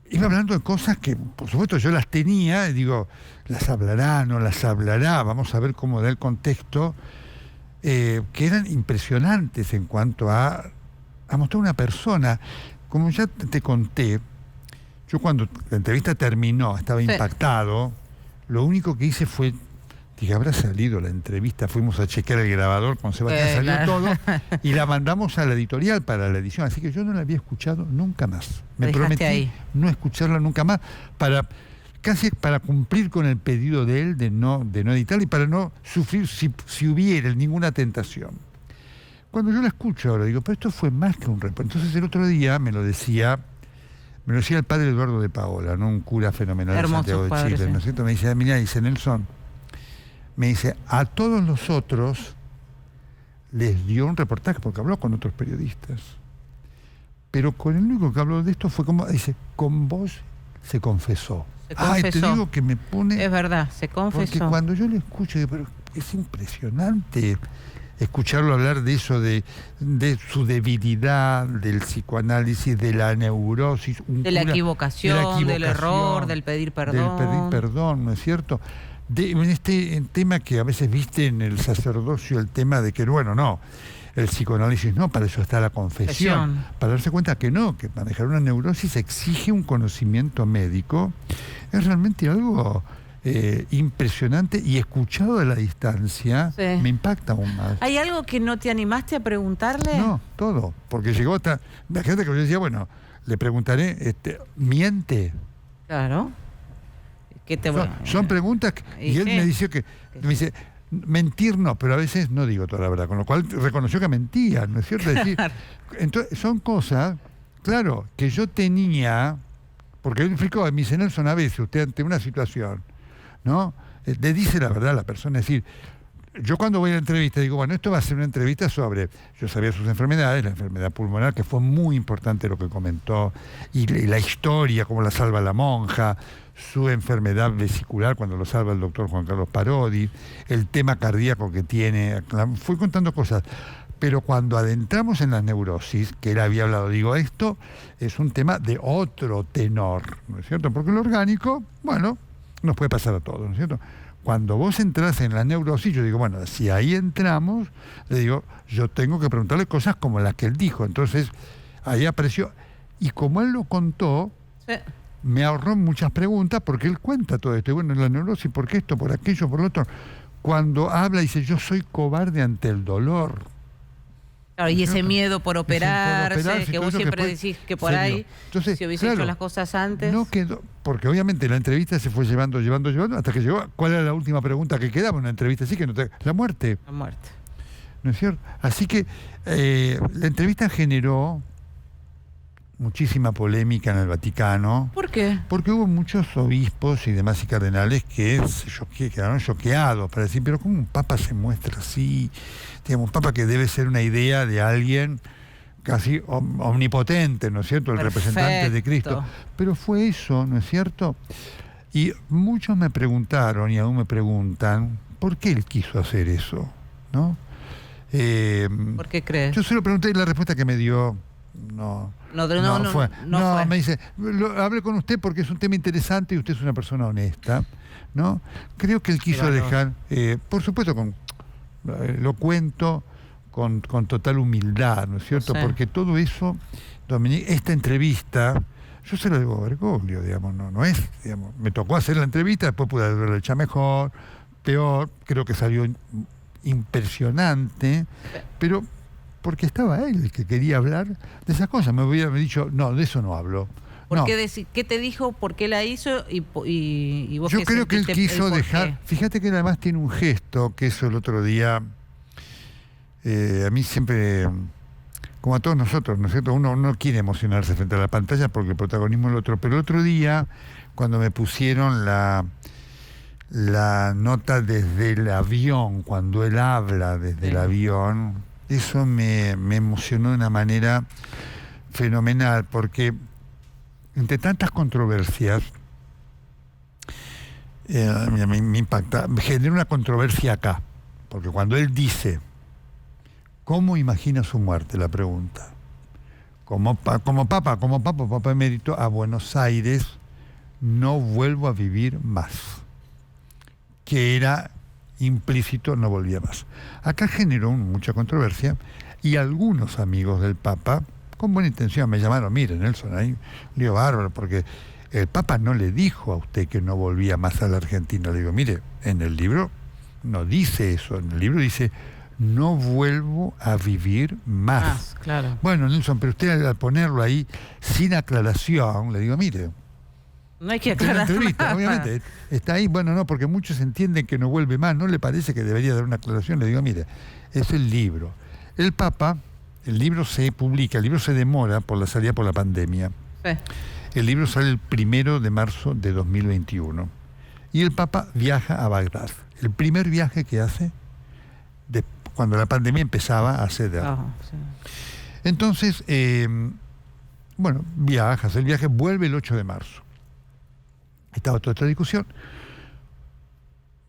Iba hablando de cosas que, por supuesto, yo las tenía, y digo, las hablará, no las hablará, vamos a ver cómo da el contexto, que eran impresionantes en cuanto a mostrar una persona. Como ya te conté, yo cuando la entrevista terminó, estaba impactado, lo único que hice fue, dije, habrá salido la entrevista, fuimos a chequear el grabador con Sebastián, salió todo, y la mandamos a la editorial para la edición, así que yo no la había escuchado nunca más. Me prometí no escucharla nunca más, casi para cumplir con el pedido de él de no editarla y para no sufrir si hubiera ninguna tentación. Cuando yo la escucho ahora, digo, pero esto fue más que un reportaje. Entonces el otro día me lo decía el padre Eduardo de Paola, ¿no? Un cura fenomenal de Santiago de Chile, ¿no es cierto? Me dice, mira, dice Nelson, me dice, a todos los otros les dio un reportaje, porque habló con otros periodistas. Pero con el único que habló de esto fue como, dice, con vos se confesó. Te digo que me pone... Es verdad, se confesó. Porque cuando yo le escucho, digo, pero es impresionante escucharlo hablar de eso, de su debilidad, del psicoanálisis, de la neurosis. De la equivocación, del error, del pedir perdón. Del pedir perdón, ¿no es cierto? En este tema que a veces viste en el sacerdocio, el tema de que, bueno, no, el psicoanálisis no, para eso está la confesión. Para darse cuenta que no, que manejar una neurosis exige un conocimiento médico. Es realmente algo impresionante, y escuchado a la distancia me impacta aún más. ¿Hay algo que no te animaste a preguntarle? No, todo, porque llegó hasta... Imagínate que yo decía, bueno, le preguntaré, ¿miente? Claro. Son preguntas y él me dice mentir no, pero a veces no digo toda la verdad, con lo cual reconoció que mentía, ¿no es cierto? Es decir, entonces, son cosas, claro, que yo tenía, porque él explicó, me dice, Nelson, a veces usted ante una situación, ¿no? Le dice la verdad a la persona, es decir, yo cuando voy a la entrevista digo, bueno, esto va a ser una entrevista sobre, yo sabía sus enfermedades, la enfermedad pulmonar, que fue muy importante lo que comentó, y la historia, cómo la salva la monja, su enfermedad vesicular cuando lo salva el doctor Juan Carlos Parodi, el tema cardíaco que tiene, fui contando cosas. Pero cuando adentramos en la neurosis, que él había hablado, digo, esto es un tema de otro tenor, ¿no es cierto? Porque lo orgánico, bueno, nos puede pasar a todos, ¿no es cierto? cuando vos entras en la neurosis, yo digo, bueno, si ahí entramos, le digo, yo tengo que preguntarle cosas como las que él dijo. Entonces, ahí apareció. Y como él lo contó, sí, me ahorró muchas preguntas, porque él cuenta todo esto. Y bueno, en la neurosis, ¿por qué esto, por aquello, por lo otro? Cuando habla, dice, yo soy cobarde ante el dolor. Claro, y ese miedo por operarse, que vos siempre decís que por ahí, entonces, si hubiese hecho las cosas antes. No quedó, porque obviamente la entrevista se fue llevando, hasta que llegó. ¿Cuál era la última pregunta que quedaba en una entrevista así? La muerte. La muerte. ¿No es cierto? Así que la entrevista generó muchísima polémica en el Vaticano. ¿Por qué? Porque hubo muchos obispos y demás y cardenales que quedaron choqueados para decir, pero ¿cómo un papa se muestra así? Digamos, un papa que debe ser una idea de alguien casi omnipotente, ¿no es cierto? El representante de Cristo. Pero fue eso, ¿no es cierto? Y muchos me preguntaron, y aún me preguntan, ¿por qué él quiso hacer eso? ¿No? ¿Por qué crees? Yo se lo pregunté y la respuesta que me dio no fue. Me dice, hablé con usted porque es un tema interesante y usted es una persona honesta, ¿no? Creo que él quiso dejar, por supuesto, lo cuento con total humildad, ¿no es cierto? Porque todo eso, Dominique, esta entrevista, yo se lo debo a Bergoglio, digamos, no es, digamos, me tocó hacer la entrevista, después pude haberla hecho mejor, peor, creo que salió impresionante, pero porque estaba él el que quería hablar de esas cosas. Me hubiera dicho, no, de eso no hablo. ¿Qué te dijo? ¿Por qué la hizo? Y vos yo creo que él quiso dejar... Fíjate que además tiene un gesto, que eso el otro día... a mí siempre... Como a todos nosotros, ¿no es cierto? Uno no quiere emocionarse frente a la pantalla porque el protagonismo es el otro. Pero el otro día, cuando me pusieron la nota desde el avión, cuando él habla desde el avión... Eso me emocionó de una manera fenomenal, porque entre tantas controversias, me impacta, genera una controversia acá, porque cuando él dice, ¿cómo imagina su muerte? La pregunta. Como papa emérito a Buenos Aires, no vuelvo a vivir más. Que era... implícito, no volvía más. Acá generó mucha controversia y algunos amigos del Papa, con buena intención, me llamaron, mire, Nelson, ahí lío bárbaro, porque el Papa no le dijo a usted que no volvía más a la Argentina. Le digo, mire, en el libro no dice eso, en el libro dice, no vuelvo a vivir más. Claro. Bueno, Nelson, pero usted al ponerlo ahí sin aclaración, le digo, mire, no hay que aclarar nada. Obviamente, está ahí, bueno, no, porque muchos entienden que no vuelve más, ¿no le parece que debería dar una aclaración? Le digo, mire, es el libro. El Papa, el libro se publica, el libro se demora por la salida por la pandemia. Sí. El libro sale el 1 de marzo de 2021. Y el Papa viaja a Bagdad. El primer viaje que hace, cuando la pandemia empezaba a ceder. Sí. Entonces, bueno, hace el viaje, vuelve el 8 de marzo. Estaba toda esta discusión.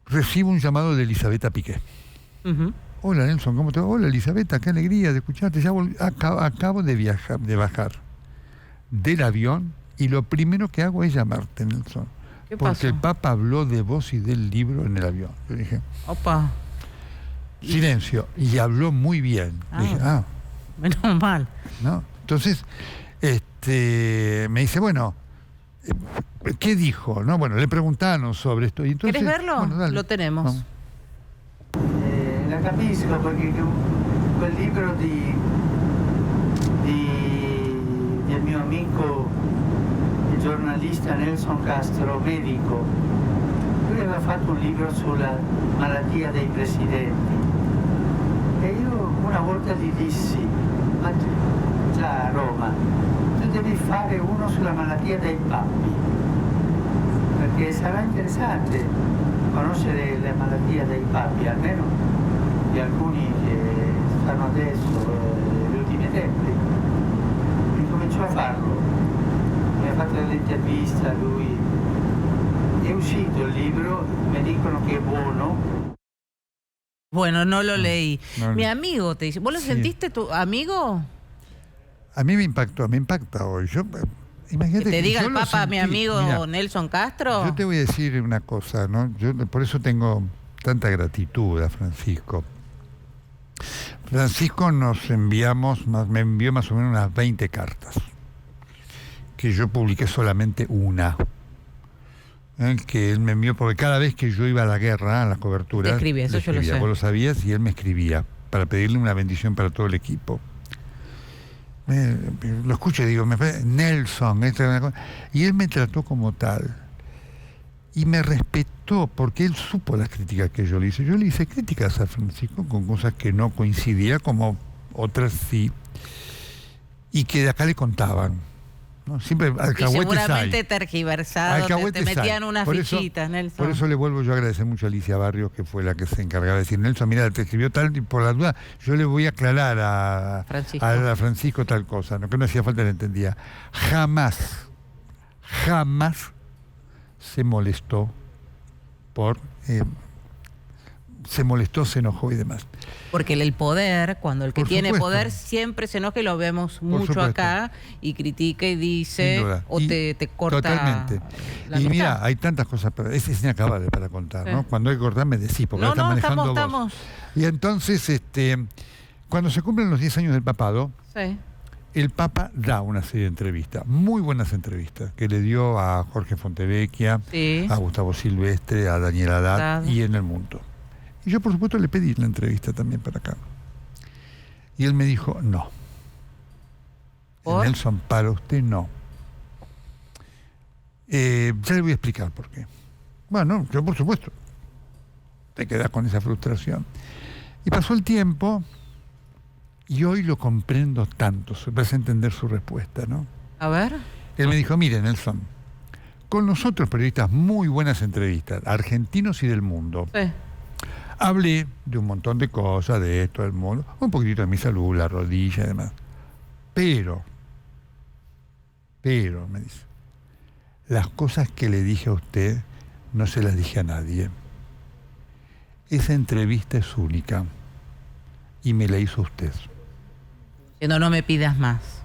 Recibo un llamado de Elisabetta Piqué. Hola Nelson, ¿cómo te va? Hola Elisabetta, qué alegría de escucharte. Ya acabo de bajar del avión y lo primero que hago es llamarte, Nelson. ¿Qué porque pasó? El Papa habló de vos y del libro en el avión. Yo dije, opa. Silencio. Y habló muy bien. Dije, menos mal. ¿No? Entonces, me dice, bueno, ¿qué dijo? ¿No? Bueno, le preguntaron sobre esto. Y entonces, ¿querés verlo? Bueno, lo tenemos. Vamos. La capisco perché quel libro del mio amico, il giornalista Nelson Castro, medico, lui aveva fatto un libro sulla malattia dei presidenti e io una volta gli dissi, ma già a Roma, tu devi fare uno sulla malattia dei papi, perché sarà interessante conoscere la malattia dei papi, almeno di alcuni che stanno adesso, negli ultimi tempi. E cominciò a farlo, mi ha fatto l'intervista a lui, è uscito il libro, mi dicono che è buono. Bueno, no lo leí. Mi amigo te dice, ¿vos lo sentiste tu amigo? A mí me impacta hoy. imagínate que te diga yo el lo Papa, sentí. mi amigo Mirá, Nelson Castro. yo te voy a decir una cosa, ¿no? Yo por eso tengo tanta gratitud a Francisco. Francisco me envió más o menos unas 20 cartas, que yo publiqué solamente una. Que él me envió, porque cada vez que yo iba a la guerra, a las coberturas, Te escribía, eso yo lo sé. Vos lo sabías, y él me escribía para pedirle una bendición para todo el equipo. Lo escucho y digo, Nelson, esta es una cosa. Y él me trató como tal. Y me respetó, porque él supo las críticas que yo le hice. Yo le hice críticas a Francisco con cosas que no coincidía, como otras sí. Y que de acá le contaban. ¿No? Siempre alcahuetes y seguramente hay. Tergiversado, te metían unas fichitas, Nelson. Por eso le vuelvo yo a agradecer mucho a Alicia Barrios, que fue la que se encargaba de decir, Nelson, mira, te escribió tal, y por la duda, yo le voy a aclarar a Francisco tal cosa, ¿no? Que no hacía falta, le entendía. Jamás se molestó se enojó y demás. Porque el poder, cuando el que tiene poder siempre se enoja, y lo vemos mucho acá, y critica y dice, o te corta. Totalmente. Y mira, hay tantas cosas, pero es inacabable para contar, ¿no? Cuando hay que cortar me decís, porque estás manejando vos. Y entonces, cuando se cumplen los 10 años del papado, el Papa da una serie de entrevistas, muy buenas entrevistas, que le dio a Jorge Fontevecchia, a Gustavo Silvestre, a Daniel Haddad y en El Mundo. Y yo, por supuesto, le pedí la entrevista también para acá. Y él me dijo, no. Nelson, para usted no. Ya le voy a explicar por qué. Bueno, yo por supuesto. Te quedas con esa frustración. Y pasó el tiempo y hoy lo comprendo tanto. Vas a entender su respuesta, ¿no? A ver. Él me dijo, mire, Nelson, con nosotros periodistas, muy buenas entrevistas, argentinos y del mundo. Hablé de un montón de cosas, de esto, del mundo, un poquitito de mi salud, la rodilla y demás. Pero, me dice, las cosas que le dije a usted no se las dije a nadie. Esa entrevista es única y me la hizo usted. No me pidas más.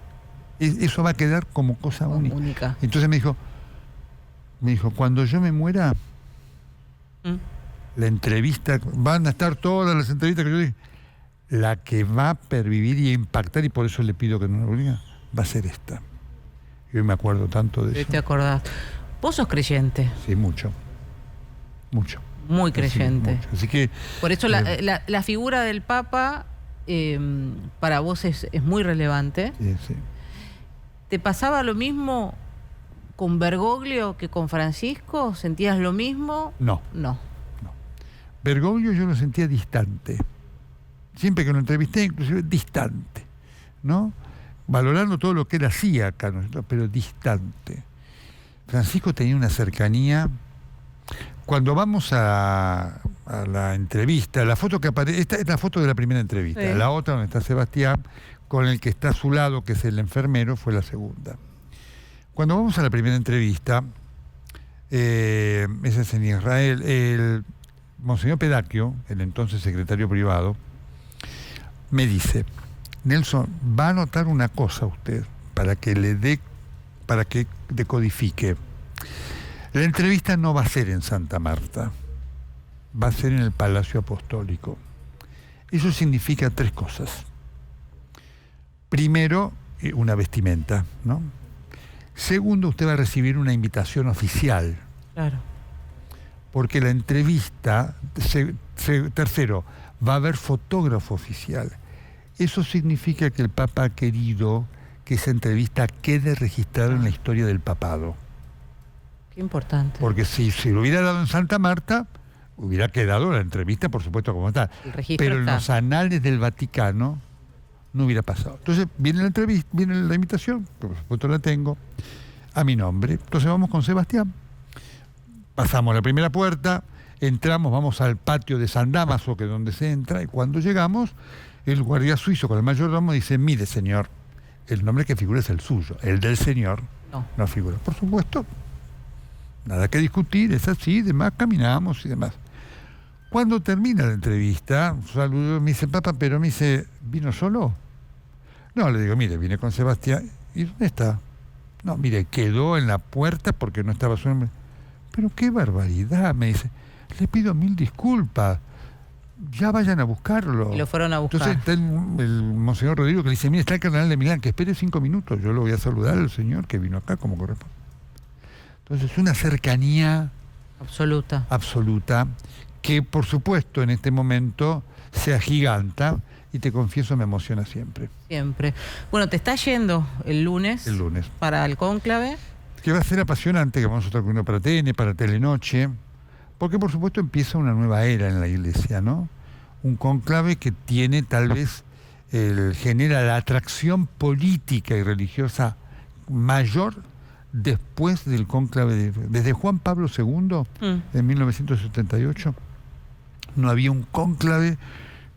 Eso va a quedar como cosa única. Entonces me dijo, cuando yo me muera, la entrevista, van a estar todas las entrevistas que yo dije, la que va a pervivir y a impactar, y por eso le pido que no lo diga, va a ser esta. Yo me acuerdo tanto de eso. ¿Te acordás? ¿Vos sos creyente? Sí, mucho. Muy creyente. Mucho. Así que, por eso la figura del Papa para vos es muy relevante. Sí. ¿Te pasaba lo mismo con Bergoglio que con Francisco? ¿Sentías lo mismo? No. Bergoglio yo lo sentía distante. Siempre que lo entrevisté, inclusive distante, ¿no? Valorando todo lo que él hacía acá, ¿no? Pero distante. Francisco tenía una cercanía. Cuando vamos a la entrevista, la foto que aparece, esta es la foto de la primera entrevista, la otra donde está Sebastián, con el que está a su lado, que es el enfermero, fue la segunda. Cuando vamos a la primera entrevista, ese es en Israel, el Monseñor Pedacchio, el entonces secretario privado, me dice, Nelson, va a anotar una cosa usted para que decodifique. La entrevista no va a ser en Santa Marta, va a ser en el Palacio Apostólico. Eso significa 3 cosas. Primero, una vestimenta, ¿no? Segundo, usted va a recibir una invitación oficial. Claro. Porque la entrevista, tercero, va a haber fotógrafo oficial. Eso significa que el Papa ha querido que esa entrevista quede registrada en la historia del papado. Qué importante. Porque si lo hubiera dado en Santa Marta, hubiera quedado la entrevista, por supuesto, como está. Pero en los anales del Vaticano no hubiera pasado. Entonces viene la entrevista, viene la invitación, que por supuesto la tengo, a mi nombre. Entonces vamos con Sebastián. Pasamos la primera puerta, entramos, vamos al patio de San Dámaso, que es donde se entra, y cuando llegamos, el guardia suizo con el mayordomo dice, mire señor, el nombre que figura es el suyo, el del señor no figura. Por supuesto, nada que discutir, es así, demás, caminamos y demás. Cuando termina la entrevista, saludo, me dice, Papa, pero me dice, ¿vino solo? No, le digo, mire, vine con Sebastián. ¿Y dónde está? No, mire, quedó en la puerta porque no estaba su nombre. Pero qué barbaridad, me dice. Le pido 1000 disculpas. Ya vayan a buscarlo. Y lo fueron a buscar. Entonces está el monseñor Rodrigo que le dice, mira, está el cardenal de Milán, que espere 5 minutos. Yo lo voy a saludar al señor que vino acá como corresponde. Entonces, una cercanía absoluta, que por supuesto en este momento se agiganta, y te confieso me emociona siempre. Siempre. Bueno, te está yendo el lunes para el cónclave. Que va a ser apasionante, que vamos a estar con uno para TN, para Telenoche, porque por supuesto empieza una nueva era en la Iglesia, ¿no? Un cónclave que tiene tal vez, genera la atracción política y religiosa mayor después del cónclave, desde Juan Pablo II, en 1978, no había un cónclave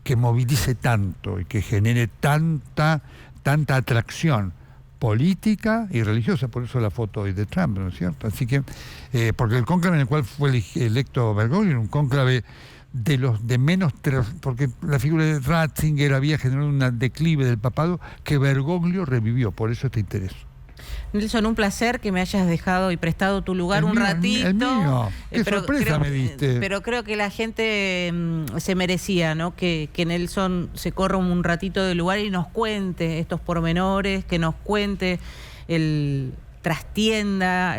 que movilice tanto y que genere tanta atracción política y religiosa. Por eso la foto hoy de Trump, ¿no es cierto? Así que, porque el cónclave en el cual fue electo Bergoglio era un cónclave de los de menos, porque la figura de Ratzinger había generado un declive del papado que Bergoglio revivió, por eso este interés. Nelson, un placer que me hayas dejado y prestado tu lugar un ratito. El mío. Qué sorpresa me diste. Pero creo que la gente se merecía, ¿no? Que Nelson se corra un ratito del lugar y nos cuente estos pormenores, que nos cuente el trastienda,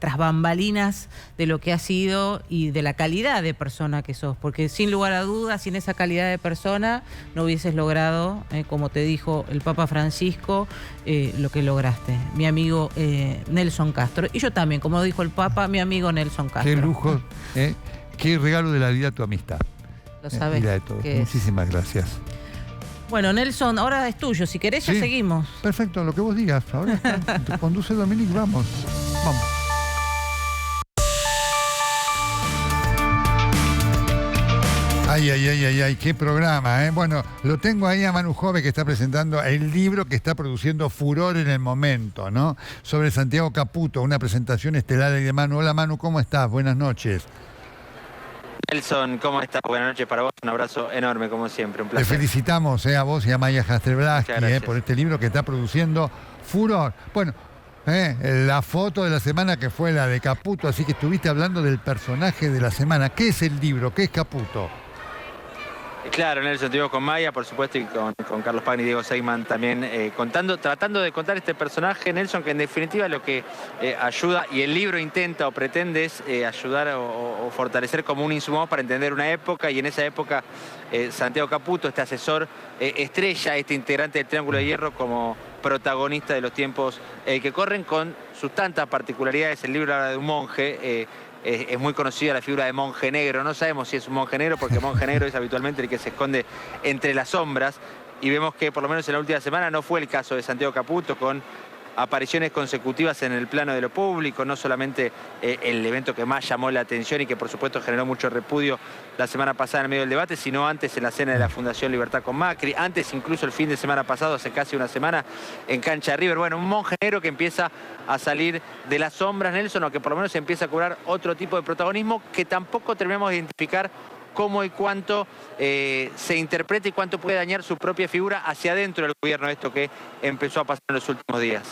tras bambalinas de lo que ha sido y de la calidad de persona que sos, porque sin lugar a dudas, sin esa calidad de persona no hubieses logrado, como te dijo el Papa Francisco, lo que lograste, mi amigo Nelson Castro. Y yo también, como dijo el Papa, mi amigo Nelson Castro. Qué lujo, qué regalo de la vida tu amistad. Lo sabes. Mira de todo. Muchísimas gracias. Bueno, Nelson, ahora es tuyo. Si querés, ya seguimos. Perfecto, lo que vos digas. Ahora te conduce Dominic, vamos. Ay, qué programa, ¿eh? Bueno, lo tengo ahí a Manu Jove, que está presentando el libro que está produciendo furor en el momento, ¿no? Sobre Santiago Caputo, una presentación estelar de Manu. Hola Manu, ¿cómo estás? Buenas noches. Nelson, ¿cómo estás? Buenas noches para vos, un abrazo enorme como siempre, un placer. Te felicitamos a vos y a Maya Hasselblaski por este libro que está produciendo furor. Bueno, la foto de la semana que fue la de Caputo, así que estuviste hablando del personaje de la semana. ¿Qué es el libro? ¿Qué es Caputo? Claro, Nelson, estuvimos con Maya, por supuesto, y con Carlos Pagni y Diego Seigman también tratando de contar este personaje, Nelson, que en definitiva lo que ayuda, y el libro intenta o pretende, es ayudar o fortalecer como un insumo para entender una época, y en esa época Santiago Caputo, este asesor estrella, este integrante del Triángulo de Hierro, como protagonista de los tiempos que corren, con sus tantas particularidades. El libro habla de un monje. Es muy conocida la figura de monje negro. No sabemos si es un monje negro, porque monje negro es habitualmente el que se esconde entre las sombras. Y vemos que por lo menos en la última semana no fue el caso de Santiago Caputo, con apariciones consecutivas en el plano de lo público, no solamente el evento que más llamó la atención y que por supuesto generó mucho repudio la semana pasada en medio del debate, sino antes en la cena de la Fundación Libertad con Macri, antes incluso el fin de semana pasado, hace casi una semana, en Cancha de River. Bueno, un monje negro que empieza a salir de las sombras, Nelson, o que por lo menos empieza a cobrar otro tipo de protagonismo que tampoco terminamos de identificar cómo y cuánto se interpreta y cuánto puede dañar su propia figura hacia adentro del gobierno, esto que empezó a pasar en los últimos días.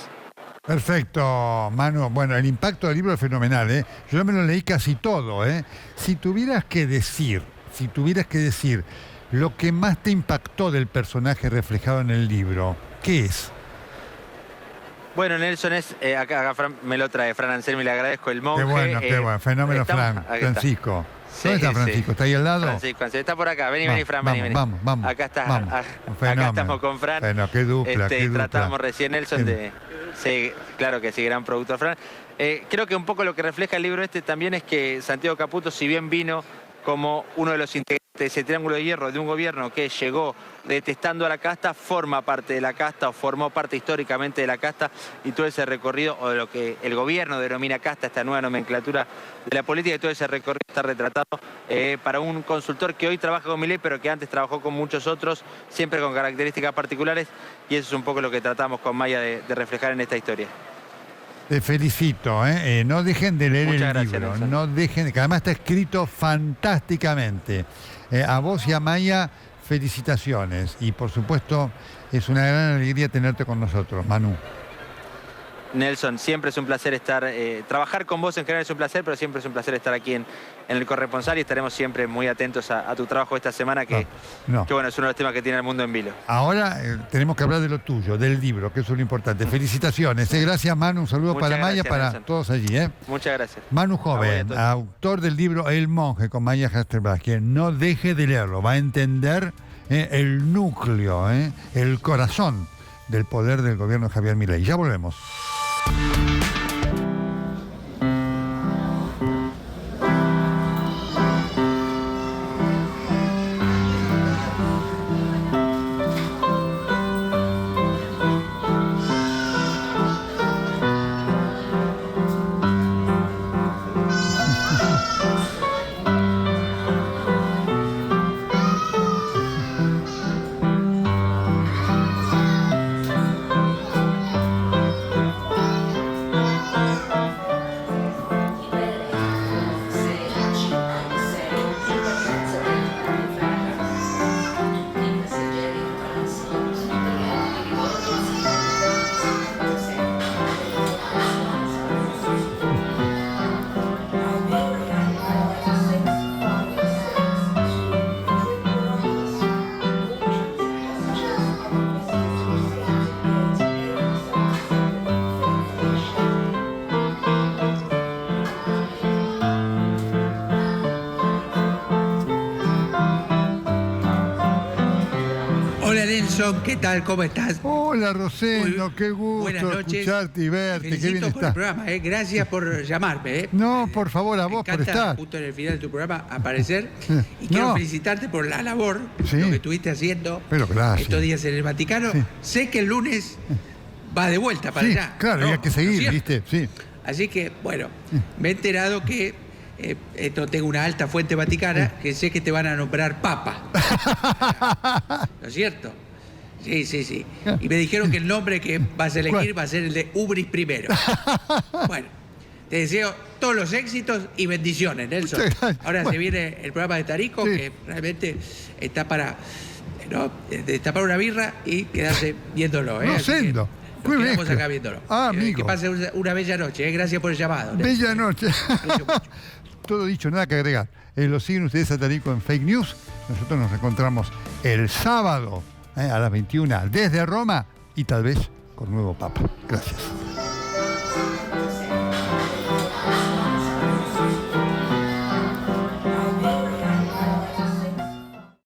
Perfecto, Manu. Bueno, el impacto del libro es fenomenal, ¿eh? Yo me lo leí casi todo, ¿eh? Si tuvieras que decir lo que más te impactó del personaje reflejado en el libro, ¿qué es? Bueno, Nelson, acá Fran me lo trae, Fran Anselmi, le agradezco, el monje. Qué bueno, fenómeno Francisco. ¿Dónde está Francisco? ¿Está ahí al lado? Francisco, está por acá. Vení, Fran, vení. Vamos. Acá está. Acá estamos con Fran. Bueno, qué dupla, qué dupla. Tratábamos recién, Nelson, sí, claro que sí, gran productor, Fran. Creo que un poco lo que refleja el libro también es que Santiago Caputo, si bien vino como uno de los integrantes de ese triángulo de hierro de un gobierno que llegó detestando a la casta, forma parte de la casta, o formó parte históricamente de la casta, y todo ese recorrido, o de lo que el gobierno denomina casta, esta nueva nomenclatura de la política, y todo ese recorrido está retratado para un consultor que hoy trabaja con Milei, pero que antes trabajó con muchos otros, siempre con características particulares, y eso es un poco lo que tratamos con Maya de reflejar en esta historia. Te felicito, no dejen de leer el libro, Nelson. No dejen, que además está escrito fantásticamente. A vos y a Maya, felicitaciones, y por supuesto es una gran alegría tenerte con nosotros, Manu. Nelson, siempre es un placer trabajar con vos en general es un placer, pero siempre es un placer estar aquí en el Corresponsal y estaremos siempre muy atentos a tu trabajo esta semana, que bueno, es uno de los temas que tiene el mundo en vilo. Ahora tenemos que hablar de lo tuyo, del libro, que eso es lo importante. Felicitaciones. Gracias, Manu. Un saludo para Maya, para Nelson. Todos allí. Muchas gracias. Manu Joven, autor del libro El Monje con Maya Jasterbach, que no deje de leerlo, va a entender el núcleo, el corazón del poder del gobierno de Javier Milei. Ya volvemos. ¿Qué tal? ¿Cómo estás? Hola, Rosendo, qué gusto escucharte y verte. Qué bien estás. El programa, Gracias por llamarme. No, por favor, a vos por estar. Justo en el final de tu programa aparecer. Y quiero felicitarte por la labor, lo que estuviste haciendo estos días en el Vaticano. Sí. Sé que el lunes va de vuelta para allá. Claro, hay que seguir, ¿viste? Sí. Así que, bueno, me he enterado que tengo una alta fuente vaticana que sé que te van a nombrar papa. ¿No es cierto? Sí. Y me dijeron que el nombre que vas a elegir va a ser el de Ubris I. Bueno, te deseo todos los éxitos y bendiciones, Nelson. Ahora se viene el programa de Tarico, que realmente está para destapar una birra y quedarse viéndolo. Rosendo. Nos quedamos acá viéndolo. Amigo. Que pase una bella noche. Gracias por el llamado. Bella noche. Todo dicho, nada que agregar. Lo siguen ustedes a Tarico en Fake News. Nosotros nos encontramos el sábado a las 21 desde Roma y tal vez con nuevo Papa. Gracias.